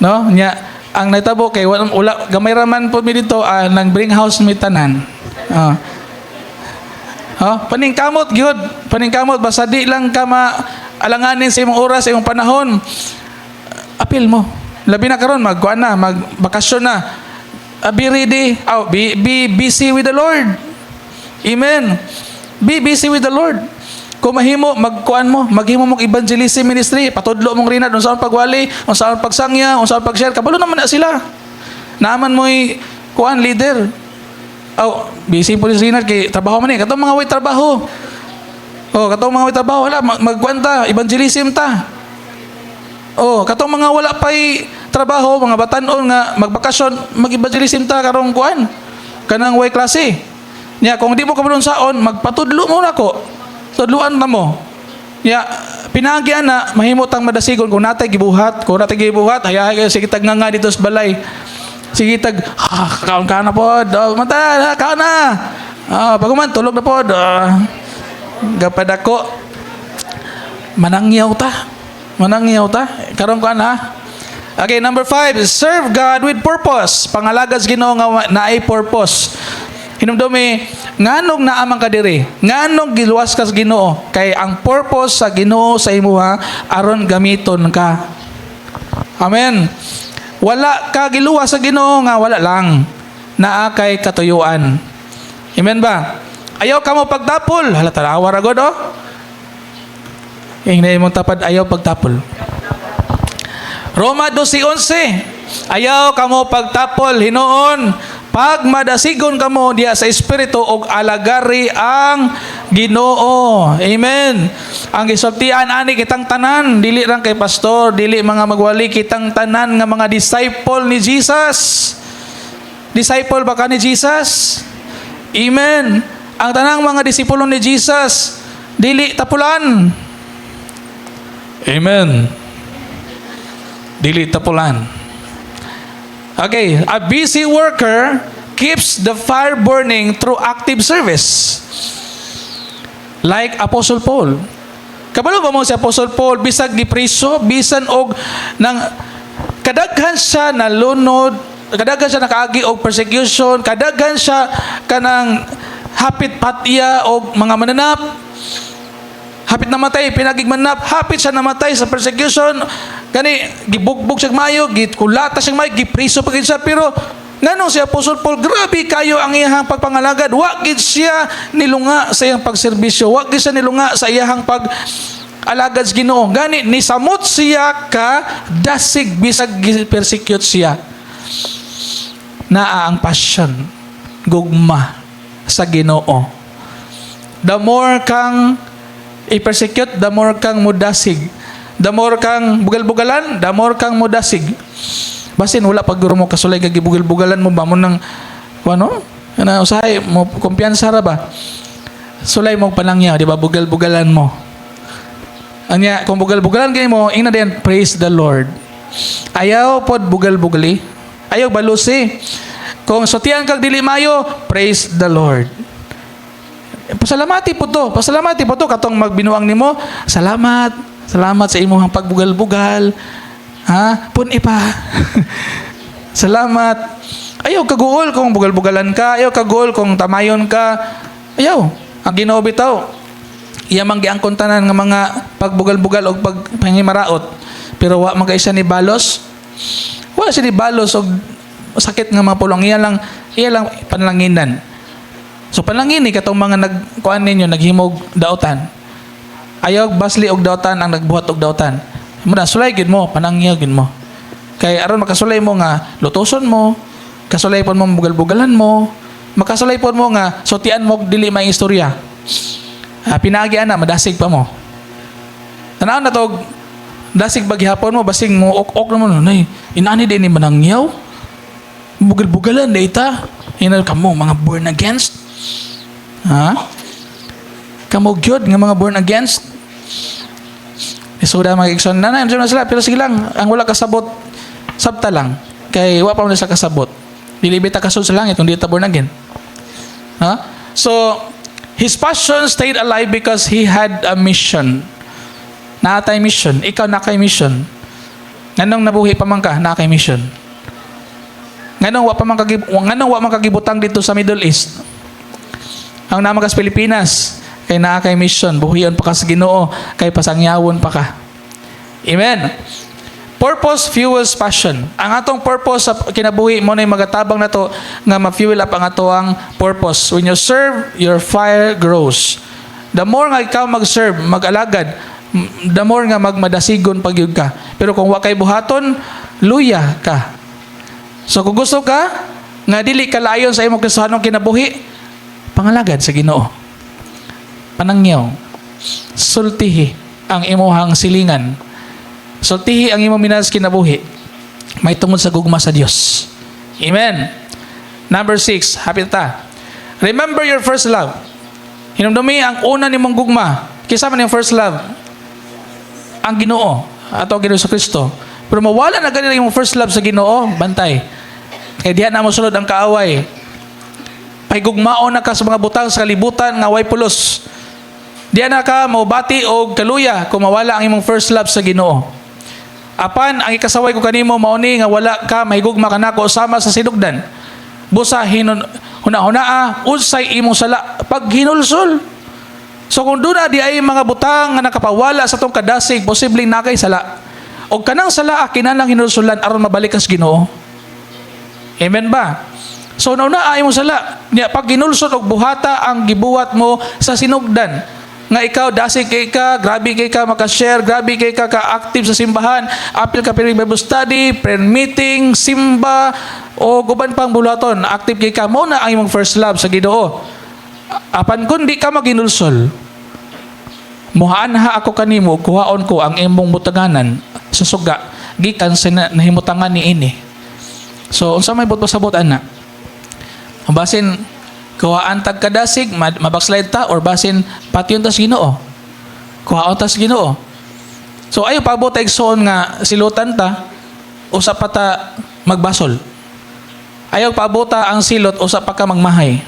No? Nya ang natabo kay wala gamay ra man po mi dito nang bring house mi tanan. Paningkamot gyud, paningkamot basta di lang ka maalanganin sa imong oras, sa imong panahon. Apil mo. Labi na karon magkuan na, magbakasyon na. Be ready. Be busy with the Lord. Amen. Be busy with the Lord. Kung mahimo, magkuan mo, maghimo mong evangelism ministry, patudlo mong rinad, unsaon pagwali, unsaon pagsangya, unsaon pag-share, kabalo naman na sila. Naaman mo'y kuan, leader. Busy po rin kay trabaho man eh. Katong mga way trabaho. Katong mga way trabaho, wala, magkuan ta, evangelism ta. Katong mga wala pa'y trabaho, mga batanon nga, magbakasyon, mag-evangelism ta, karong kuan, kanang way klase. Nya, kung di mo kabalon saon, magpatudlo mo na ko. Tudluan na mo. Ya, pinagyan na, mahimot ang madasigon. Kung natay gibuhat, hayahay kayo, sige tag nga dito sa balay. Sige tag, kaon ka na po. Mata, kaon na. Paguman, tulog na po. Gapad ako. Manangyaw ta. Karon ka na. Okay, number 5, serve God with purpose. Pangalagas Ginoo nga naay purpose. Hinumdumi, nganong naamang ka diri? Nganong giluwas ka sa Ginoo? Kay ang purpose sa Ginoo sa imuha aron gamiton ka. Amen. Wala ka giluwas sa Ginoo nga wala lang. Naa kay katuyuan. Amen ba? Ayaw ka mo pagtapol. Hala, tanawa ra gud, oh. Ingnan mong tapad, ayaw pagtapol. Roma 12:11. Ayaw ka mo pagtapol, hinuon. Pag madasigon ka mo diya sa espiritu og alagari ang Ginoo. Amen. Ang gisultian ani kitang tanan, dili lang kay pastor, dili mga magwali, kitang tanan nga mga disciple ni Jesus. Disciple ba ka ni Jesus? Amen. Ang tanang mga disipulo ni Jesus, dili tapulan. Amen. Dili tapulan. Okay, a busy worker keeps the fire burning through active service. Like Apostle Paul. Kabalo ba mo si Apostle Paul, bisag gipriso, bisan og nang kadaghan siya nalunod, kadaghan siya nakaagi og persecution, kadaghan siya kanang hapit patya og mga mananap. Hapit namatay, pinagigmanap, hapit siya namatay sa persecution. Kani gibugbog siya mayo, gikulata siya mayo, gipriso pa gid siya, pero nganong si Apostle Paul, grabe kayo ang iyang pagpangalagad. Wa gid siya nilunga sa iyang pagserbisyo, wa gid siya nilunga sa iyang pag-alagad sa Ginoo. Gani nisamot siya ka dasig bisag persecute siya. Naa ang passion, gugma sa Ginoo. The more kang i-persecute, the more kang mudasig. The more kang bugal-bugalan, the more kang mudasig. Basin wala pag guro mo kasulay kag gibugal-bugalan mo ba mo nang ano? Ana usahay mo kumpiyansa ra ba? Sulay mo panangya, di ba? Bugal-bugalan mo. Anya kung bugal-bugalan kay mo, ina din praise the Lord. Ayaw pod bugal-bugali. Ayaw balusi. Kung sutian kag dili mayo, praise the Lord. Pasalamati po to. Pasalamati po to. Katong magbinuang nimo, salamat. Salamat sa imong pagbugal-bugal. Ha? Pun ipa. Salamat. Ayaw kaguol kung bugal-bugalan ka. Ayaw kaguol kung tamayon ka. Ayaw. Ang Ginoo bitaw. Iya man giangkon tanan nga mga pagbugal-bugal o pagpangimaraot. Pero wa man kay siya ni balos. Wa siya ni balos og sakit nga mga pulong. Iya lang panlanginan. So panlangini katong mga nagkuan ninyo naghimog daotan. Ayaw basli og daotan ang nagbuhat og daotan. Muna sulay gid mo, panangyaw gid mo. Kay aron makasulay mo nga lutoson mo, kasulay pon mo bugal-bugalan mo, makasulay pon mo nga sutian mo og dili may istorya. Pinagi ana madasig pa mo. Tanaw na to dasig baghapon mo basing mo ok naman nay inani din ni manangyaw. Bugal-bugalan data. Ina kamo mga born against. Ha? Kamo gyud nga mga born against. Isuda mag-igsoon na sila, pero sige lang, ang wala kasabot, sabta lang. Kay wa pa mo sa kasabot. Dili bita kasud sa langit kung di ta born again. Ha? So, his passion stayed alive because he had a mission. Naatay mission. Ikaw na kay mission. Nganong nabuhi pa man ka, na kay mission. Nganong wa man kagibutang dito sa Middle East. Ang namagas Pilipinas, kay naa kay mission, buhiyon pa ka sa Ginoo, kay pasangyawon pa ka. Amen. Purpose fuels passion. Ang atong purpose sa kinabuhi mo na magatabang na to nga ma-fuel up ang atoang purpose. When you serve, your fire grows. The more nga ikaw mag-serve, mag-alagad, the more nga magmadasigon pagyud ka. Pero kung wa kay buhaton, luya ka. So kung gusto ka nga dili ka layon sa imong kasuhanong kinabuhi, pangalagad sa Ginoo. Panangyaw. Sultihi ang imuhang silingan. Sultihi ang imong minas kinabuhi. May tungod sa gugma sa Dios. Amen. Number 6, hapit ta. Remember your first love. Hinumdumi ang una nimong gugma. Kisa man yung first love? Ang Ginoo ato Ginoo sa Kristo. Pero mawala na ganito yung first love sa Ginoo, bantay. Kaya diyan na mo sulod ang kaaway. Pahigugmaon na ka sa mga butang sa kalibutan nga way pulos. Diyan na ka maubati o kaluya kung mawala ang imong first love sa Ginoo. Apan ang ikasaway ko kanimo mauni nga wala ka mahigugma kanako sama sa sinugdan. Busa huna-hunaa unsay imong sala pag hinulsol. So kung doon di ay mga butang nga nakapawala sa tong kadasig, posibleng nakay sala. O kanang sala kinahanglan hinulsulan aron mabalik ka sa Ginoo. Amen ba? So nauna ay mo sala. Niya pag ginulsot og buhata ang gibuhat mo sa sinugdan. Nga ikaw dasig kay ka, grabe kay ka maka-share, grabe kay ka ka-active sa simbahan, apil ka pero Bible study, prayer meeting, simba o guban pang bulaton, active kay ka mo na ang imong first love sa Ginoo. Apan kun di ka maginulsol, muhaanha ako kanimo, kuhaon ko ang imong butanganan sa suga gikan sa nahimutangan ni ini. So unsa may pasabot ana? Basin kuhaan tag kadasig mabakslide ta or basin patyon ta sa Ginoo. Kuhaon ta sa Ginoo. So ayo paabot ta igsoon nga silutan ta usa pa ta magbasol. Ayaw paabot ta ang silot usa pa ka magmahay.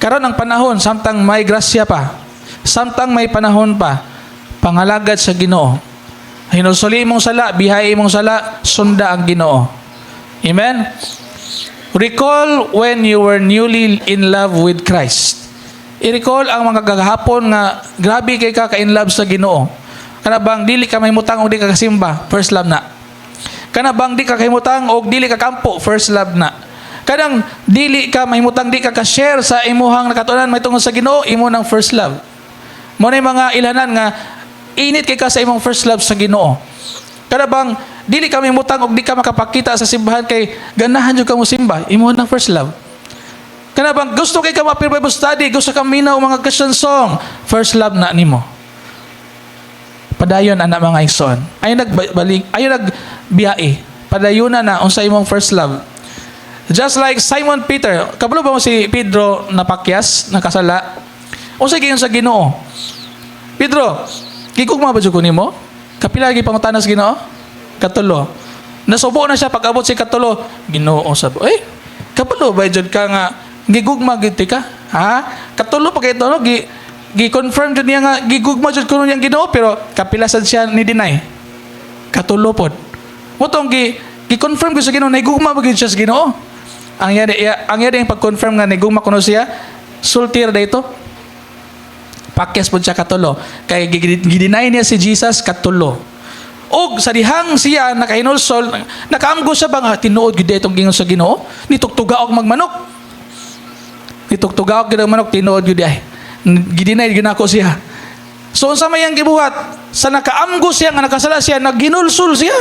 Karon ang panahon samtang may grasya pa, samtang may panahon pa, pangalagad sa Ginoo. Hinusuli mong sala, bihay mong sala, sunda ang Ginoo. Amen? Recall when you were newly in love with Christ. I-recall ang mga kagahapon nga grabe kay ka in love sa Ginoo. Kana bang dili ka mahimutang og di ka kasimba, first love na. Kana bang di ka kahimutang og dili ka kampo, first love na. Kanang dili ka mahimutang di ka ka-share sa imuhang nakatunan may tungod sa Ginoo, imo nang first love. Mo na mga ilanan nga init kay ka sa imong first love sa Ginoo. Kada bang dili ka mahimutang og di ka makapakita sa simbahan kay ganahan jud ka mo simba, imo nang first love. Kana bang gusto kay ka ma-Bible study, gusto ka minaw mga Christian song, first love na nimo. Padayon ana mga igsoon. Ay nagbalik, ay nagbiyae. Padayon na unsa imong first love. Just like Simon Peter, kabalo ba mo si Pedro napakyas, nakasala? Unsa giyon sa Ginoo? Pedro, gigugma ba jud ko nimo? Kapila gi pangutana sa Ginoo? Katulo. Nasubo na siya pag-abot si katulo. Ginoo sab. Kabalo ba jud ka nga gigugma gid ka? Ha? Katulo pa kay no gi-confirm jud niya nga gigugma jud kuno niyang Ginoo pero kapila sad siya ni deny. Katulo pod. Motong gi-confirm ko sa Ginoo na gigugma ba gid siya sa Ginoo? Ang yada yung pag-confirm nga nigugma kuno siya, sultir dito. Pakyas po siya katulo. Kaya gidinay niya si Jesus katulo. Og sa dihang siya nakahinulsol, nakaamgo siya ba nga tinuod gid itong gingon sa Ginoo? Nitugtuga og magmanok. Nitugtuga og manok tinuod gid ay. Gidinay gid ako siya. So unsa may ang gibuhat? Sa nakaamgo siya nga nakasala siya, naghinulsol siya.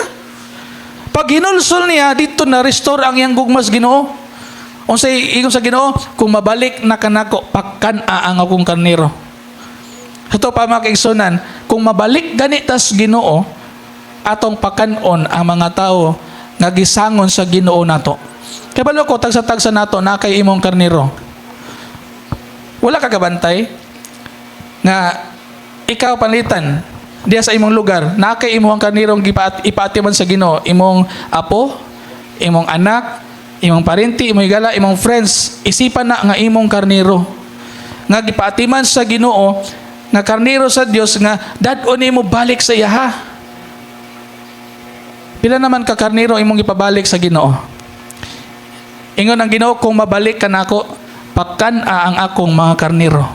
Pag hinulsol niya, dito na restore ang iyang gugmas Ginoo. Unsay ingon sa Ginoo, kung mabalik na kanako, pakkan-a ang akong karnero. Ito pa mga kaigsunan, kung mabalik ganitas Ginoo, atong pakanon ang mga tao nga gisangon sa Ginoo nato. Kaya balo ko, tagsa-tagsa nato na kay imong karnero. Wala ka kabantay nga ikaw panlitan diya sa imong lugar, na kay imong karnirong ipaatiman sa Ginoo, imong apo, imong anak, imong parenti, imong igala, imong friends, isipan na nga imong karniro nga gipaatiman sa Ginoo, nga karniro sa Dios nga dad-on nimo balik sa iya ha. Pila naman ka karniro imong ipabalik sa Ginoo? Ingon ang Ginoo, kung mabalik ka nako, pakkan-a ang akong mga karniro.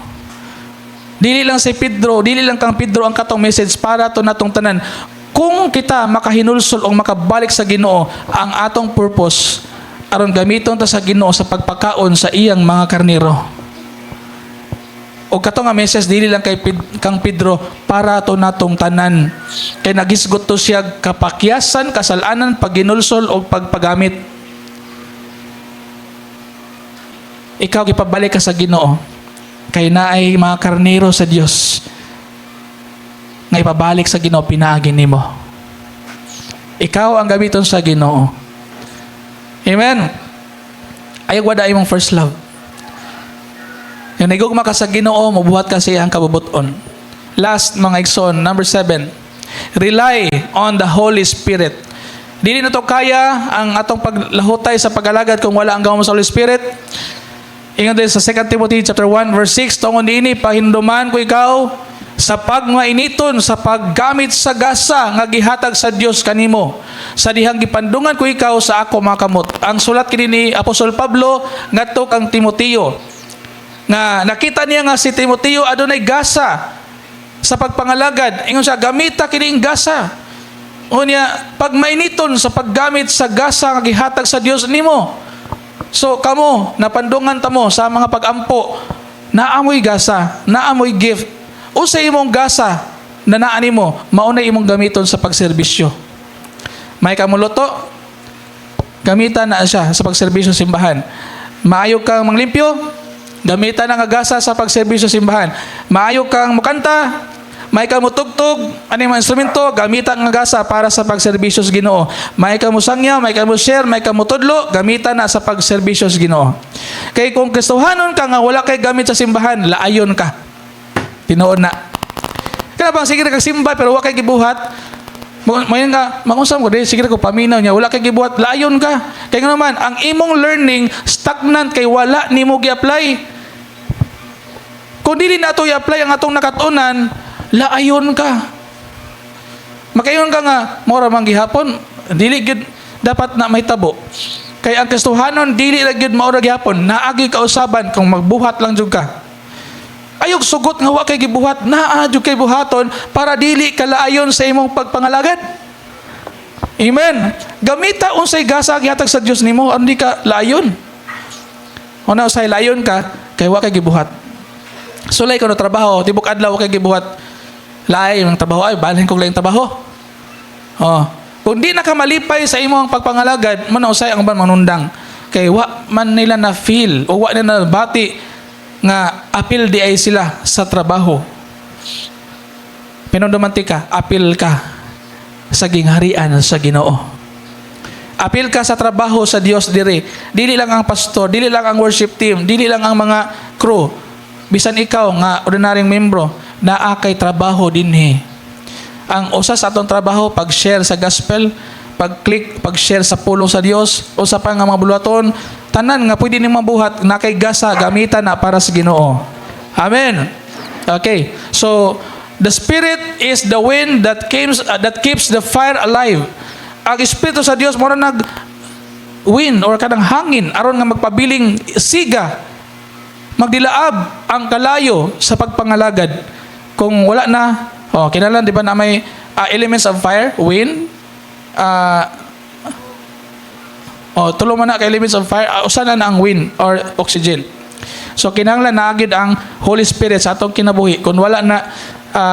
Dili lang si Pedro, dili lang kang Pedro ang katong message para to natong tanan. Kung kita makahinulsol o makabalik sa Ginoo, ang atong purpose aron gamiton ta sa Ginoo sa pagpakaon sa iyang mga karniro. O katong nga message dili lang kay kang Pedro para to natong tanan. Kay nagisgot to siya kapakyasan, kasalanan, paghinulsol o pagpagamit. Ikaw gipabalik ka sa Ginoo. Kay naay mga karnero sa Dios nga ipabalik sa Ginoo, pinaagi nimo. Ikaw ang gamiton sa Ginoo. Amen. Ay wada imong first love. Yung nagugma ka sa Ginoo, mabuhat ka sa iyang kabubuton. Last mga igsoon, number 7. Rely on the Holy Spirit. Dili na to kaya ang atong paglahutay sa pag-alagad kung wala ang gawon sa Holy Spirit. Ingon din sa 2 Timothy chapter 1 verse 6, tungon niini pahinduman ko ikaw sa pagmainiton sa paggamit sa gasa nga gihatag sa Dios kanimo. Sa dihang gipandungan ko ikaw sa ako mga kamot. Ang sulat kini ni Apostol Pablo ngadto kang Timoteo. Nga nakita niya nga si Timoteo adunay gasa sa pagpangalagad. Ingon siya, gamita kining gasa. Unya pagmainiton sa paggamit sa gasa nga gihatag sa Dios nimo. So kamo, napandungan ta mo sa mga pag-ampo, naamoy gasa, naamoy gift. O sa imong gasa na naani mo, mauna imong gamiton sa pagserbisyo. May kamuluto, gamitan na siya sa pagserbisyo sa simbahan. Maayog kang manglimpyo, gamitan ang agasa sa pagserbisyo sa simbahan. Maayog kang mukanta, may kang mutugtog, mga instrumento, gamitan ang agasa para sa pagserbisyo sa Ginoo. May kang musangya, may kang share, may kang mutudlo, gamitan na sa pagserbisyo sa Ginoo. Kay kung Kristohanon ka nga wala kay gamit sa simbahan, laayon ka. Tinuod na. Kaya bang sige na simba pero wala kay gibuhat. Mayon nga, mangusam ko, sige ko paminaw niya, wala kay gibuhat, laayon ka. Kaya nga naman, ang imong learning, stagnant kay wala ni mo gi-apply. Kung dili na ito i-apply ang atong nakatunan, laayon ka. Makayon ka nga, mora mang gihapon, dili gid dapat na may tabo. Kaya ang Kristohanon, dili na gid maura gihapon, naagi kausaban kung magbuhat lang jud ka. Ayog sugot nga wa kay gibuhat, naa jud kay buhaton para dili ka laayon sa imong pagpangalagad. Amen. Gamita unsay gasa gihatag sa Dios nimo, aron di ka laayon. Una usay layon ka kay wa kay gibuhat. Sulay ka no trabaho, tibok adlaw wa kay gibuhat. Laay ang trabaho ay balhin kog laing trabaho. Oh, kung di na ka malipay sa imong pagpangalagad, mo na usay ang ban manundang. Kay wa man nila na feel o wa nila bati nga apil di ay sila sa trabaho. Pinondomanti ka, apil ka sa gingharian sa Ginoo. Apil ka sa trabaho sa Dios diri. Dili lang ang pastor, dili lang ang worship team, dili lang ang mga crew. Bisan ikaw nga ordinaryong membro, naa kay trabaho dinhi. Ang usa sa atong trabaho pag-share sa gospel, pag-click, pag-share sa pulong sa Dios, usa pa nga mga buluhaton, tanan nga pwede nimong mabuhat na kay gasa gamitan na para sa Ginoo. Amen. Okay. So the Spirit is the wind that keeps the fire alive. Ang Espiritu sa Dios mo na wind or kanang hangin aron nga magpabiling siga, magdilaab ang kalayo sa pagpangalagad. Kung wala na, kinalan di ba na may elements of fire, wind, tulo man na kay elements of fire, usa na ang wind or oxygen. So kinahanglan naagid ang Holy Spirit sa atong kinabuhi. Kung wala na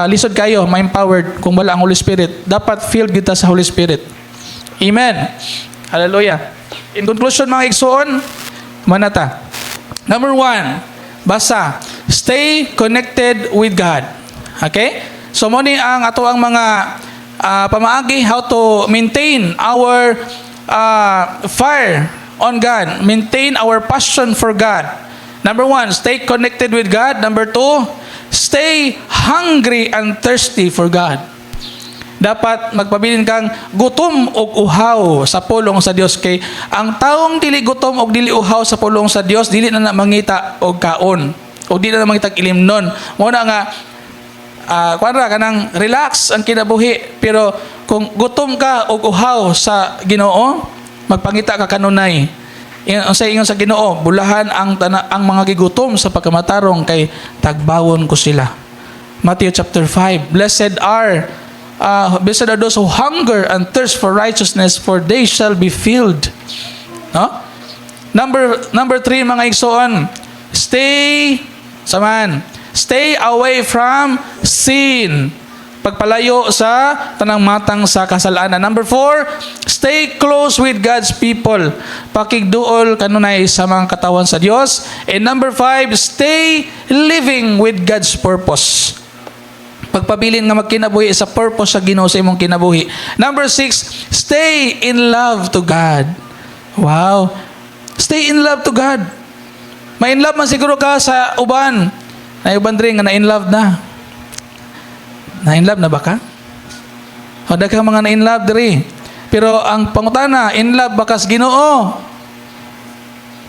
lisod kayo, ma-empowered kung wala ang Holy Spirit. Dapat filled kita sa Holy Spirit. Amen. Hallelujah. In conclusion mga igsoon, manata. Number 1, basa, stay connected with God. Okay? So mo ni ang ato ang mga pamaagi how to maintain our fire on God, maintain our passion for God. Number 1, stay connected with God. Number 2, stay hungry and thirsty for God. Dapat magpabilin kang gutom og uhaw sa pulong sa Dios, kay ang taong dili gutom og dili uhaw sa pulong sa Dios dili na mangita og kaon o dili na mangita ilimnon. Mo na nga kuanra kanang relax ang kinabuhi, pero kung gutom ka og uhaw sa Ginoo, magpangita ka kanunay. Sa ingon sa Ginoo, bulahan ang mga gigutom sa pagkamatarong kay tagbawon ko sila. Matthew chapter 5. Blessed are those who hunger and thirst for righteousness, for they shall be filled. No? Number 3 mga igsoon, stay away from sin. Pagpalayo sa tanang matang sa kasalanan. Number 4, stay close with God's people. Pakigduol kanunay sa mga katawan sa Dios. And number 5, stay living with God's purpose. Pagpabilin nga magkinabuhi sa purpose sa Ginoo sa imong kinabuhi. Number 6, stay in love to God. Wow. Stay in love to God. Ma-in love man siguro ka sa uban. Na uban rin nga na-in love na. Na-in love na ba ka? O daghang mga na-in love diri. Pero ang pangutana, in love ba ka sa Ginoo?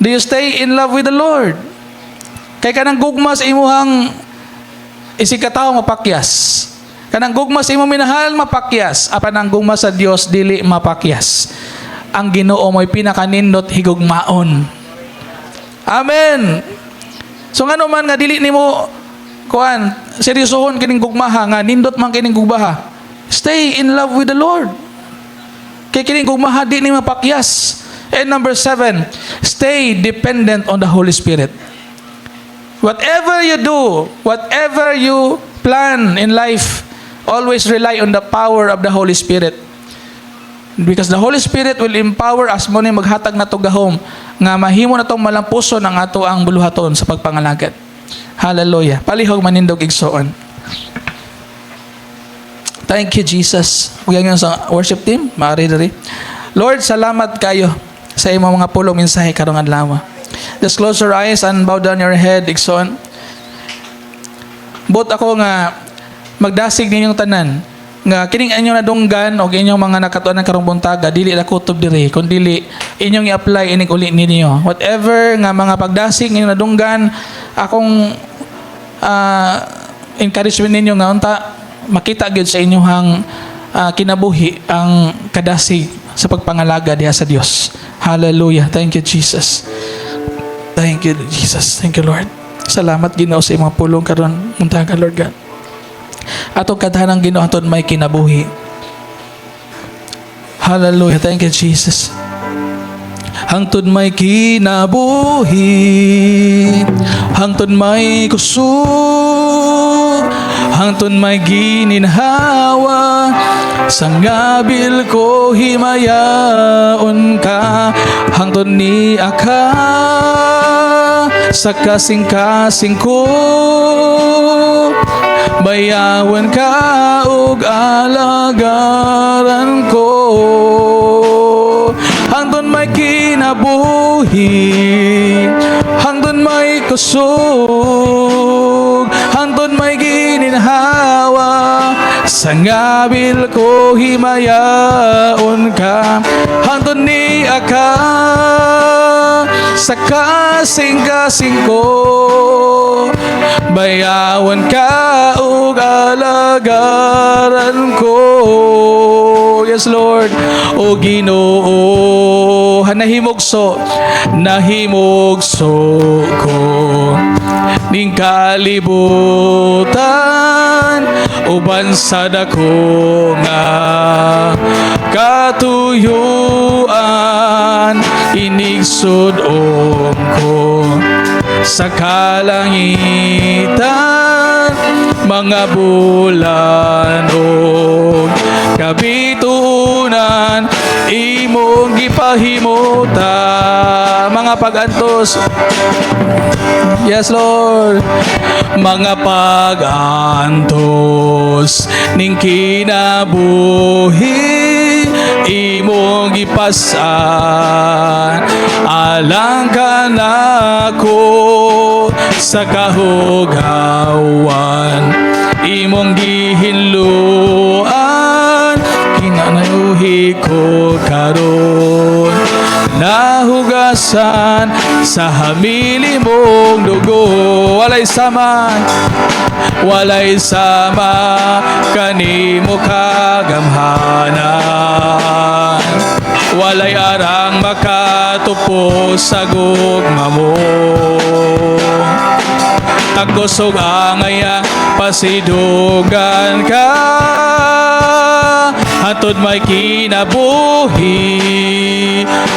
Do you stay in love with the Lord? Kay kanang gugma sa imuhang isikataw mapakyas. Kanang gugma sa imong minahal mapakyas. Apan ang gugma sa Dios dili mapakyas. Ang Ginoo mo'y pinakanindot higugmaon. Amen. So ngano man nga dili nimo seryosohon kining gugmaha nga nindot man kining gugmaha. Stay in love with the Lord. Kay kining gugmaha di ni mapakyas. And number 7, stay dependent on the Holy Spirit. Whatever you do, whatever you plan in life, always rely on the power of the Holy Spirit. Because the Holy Spirit will empower us mo ni maghatag na to gahom nga mahimo na tong malampuson ang ato ang buluhaton sa pagpangalagad. Hallelujah. Palihog manindog igsoon. Thank you, Jesus. Huwag sa worship team. Maaari diri. Lord, salamat kayo sa imong mga pulong mensahe karong adlaw. Just close your eyes and bow down your head, igsoon. Bot ako nga magdasig ninyong tanan nga kining inyong nadunggan o inyong mga nakatuan ng karong buntaga dili la kutob diri kun dili inyong i-apply ining uli ninyo. Whatever nga mga pagdasig inyong nadunggan, akong encouragement ninyo nga unta makita gyud sa inyong kinabuhi ang kadasig sa pagpangalaga diha sa Dios. Hallelujah. Thank you, Jesus. Thank you, Jesus. Thank you, Lord. Salamat Ginoo sa imong pulong karon muntaga, Lord God. Atong kadhanang Ginoo aton may kinabuhi. Hallelujah. Thank you, Jesus. Hangtod may kinabuhi, hangtod may kusog, hangtod may gininhawa, sa ngabil ko himayaon ka, hangtod ni aka sa kasing-kasing ko, bayawan ka ug alagaran ko. Hangtod may kinabuhi, hangtod may kusog, hangtod may gininhawa, sa ngabil ko himayaon ka, hangtod ni aka sa kasing-kasing ko, bayawan ka ug alagaran ko. Yes, Lord. O Ginoo, nahimugso ko ning kalibutan uban sa dako nga katuyuan, inigsudom ko sa kalangitan, mga bulan o kabitunan, imong gipahimuta, mga pag-antos. Yes, Lord. Mga pag-antos ning kinabuhi, imong gipasan, alang ka nako sa kahugawan, imong gihinluan, kinanayuhi ko karon, nahugasan sa hamili mong dugo. Walay sama kanimo kagamhanan, walay arang makatupo sa gugma mo. Tagosog angaya pasidugan ka, hangtod may kinabuhi,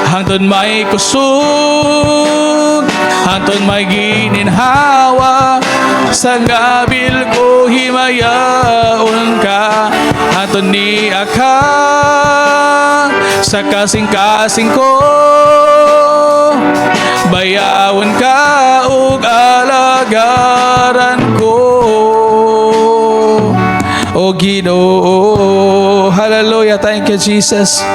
hangtod may kusog, hangtod may gininhawa, sa ngabil ko himayaon ka, hangtod ni aka sa kasing-kasing ko, bayawan ka ug alagaran ko. O Ginoo, hallelujah, thank you, Jesus.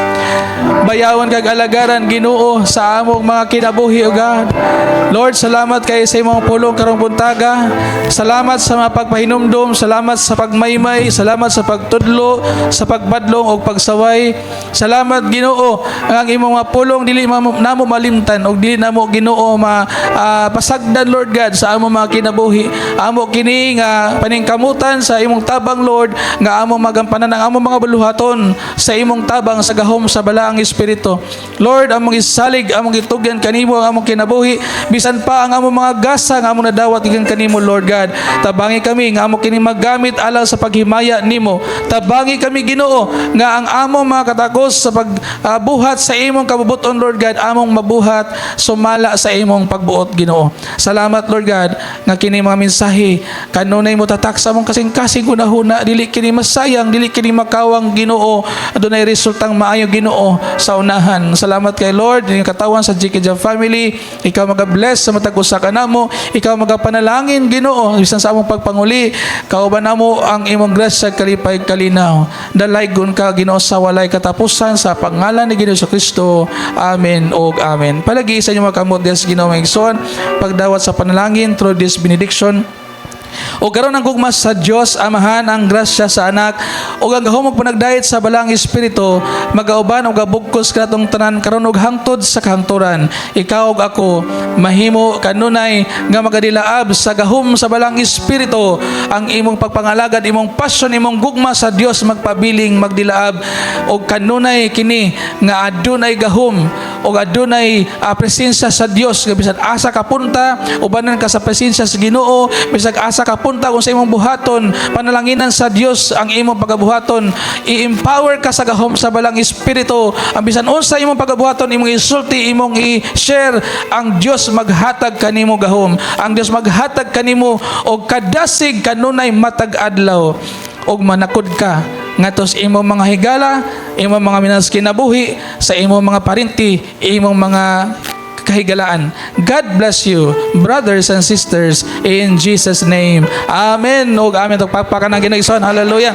Bayawan kag alagaran Ginoo sa among mga kinabuhi, O God. Lord, salamat kayo sa imong pulong karong buntaga. Salamat sa mga pagpahinumdum, salamat sa pagmaymay, salamat sa pagtudlo, sa pagbadlong o pagsaway. Salamat Ginoo, ang imong mga pulong dili namo malimtan og dili namo Ginoo pasagdan, Lord God, sa among mga kinabuhi. Amo kini nga paningkamutan sa imong tabang, Lord, nga among magampanan ang among mga buluhaton sa imong tabang sa gahom sa balaang balaang espiritu. Lord, among isalig, among itugyan kanimo ang among kinabuhi, bisan pa ang among mga gasa nga among nadawat gikan kanimo, Lord God. Tabangi kami nga among kini magamit alang sa paghimaya nimo. Tabangi kami, Ginoo, nga ang among mga katakos sa pagbuhat sa imong kabubuton, Lord God, among mabuhat sumala sa imong pagbuot, Ginoo. Salamat, Lord God, nga kini mga mensahe kanunay mo tatak sa among kasing-kasing hunahuna, dili kini masayang, dili kini makawang, Ginoo. Adunay resultang maayo, Ginoo, sa unahan. Salamat kay Lord, yung katawan sa GK Jam family. Ikaw mag-bless sa matag usa ka namo. Ikaw magapanalangin, Ginoo, bisan sa among pagpanguli. Kauban namo ang imong grasya kalipay kalinaw. Dalaygon ka, Ginoo, sa walay katapusan, sa pangalan ni Ginoo Kristo. Amen o amen. Palagi sa inyo mga kamot, Diyos Ginoo mga igsoon, pagdawat sa panalangin through this benediction. O karon ang gugma sa Dios Amahan, ang grasya sa Anak, o ang gahumog panagdayet sa Balaang Espiritu, magauban o gabugkos kanatong tanan karon og hangtod sa kahangturan. Ikaw ug ako mahimo kanunay nga magadilaab sa gahom sa Balaang Espiritu, ang imong pagpangalagad, imong passion, imong gugma sa Dios magpabiling magdilaab og kanunay kini nga adunay gahom o adunay presensya sa Dios, nga bisan asa ka punta ubanan ka sa presensya sa Ginoo, bisag asa ka punta kung sa imong buhaton panalanginan sa Dios ang imong pagabuhaton, i-empower ka sa gahom sa Balaang Espiritu, ang bisan unsa imong pagabuhaton imong isulti, imong i-share, ang Dios maghatag kanimo gahom, ang Dios maghatag kanimo og kadasig kanunay matag adlaw og manakod ka ngadto sa imong mga higala, imong mga minas kinabuhi, sa imong mga parinti, imong mga kahigalaan. God bless you, brothers and sisters, in Jesus' name. Amen. O amen. Pagpakan ng Ginoo. Hallelujah.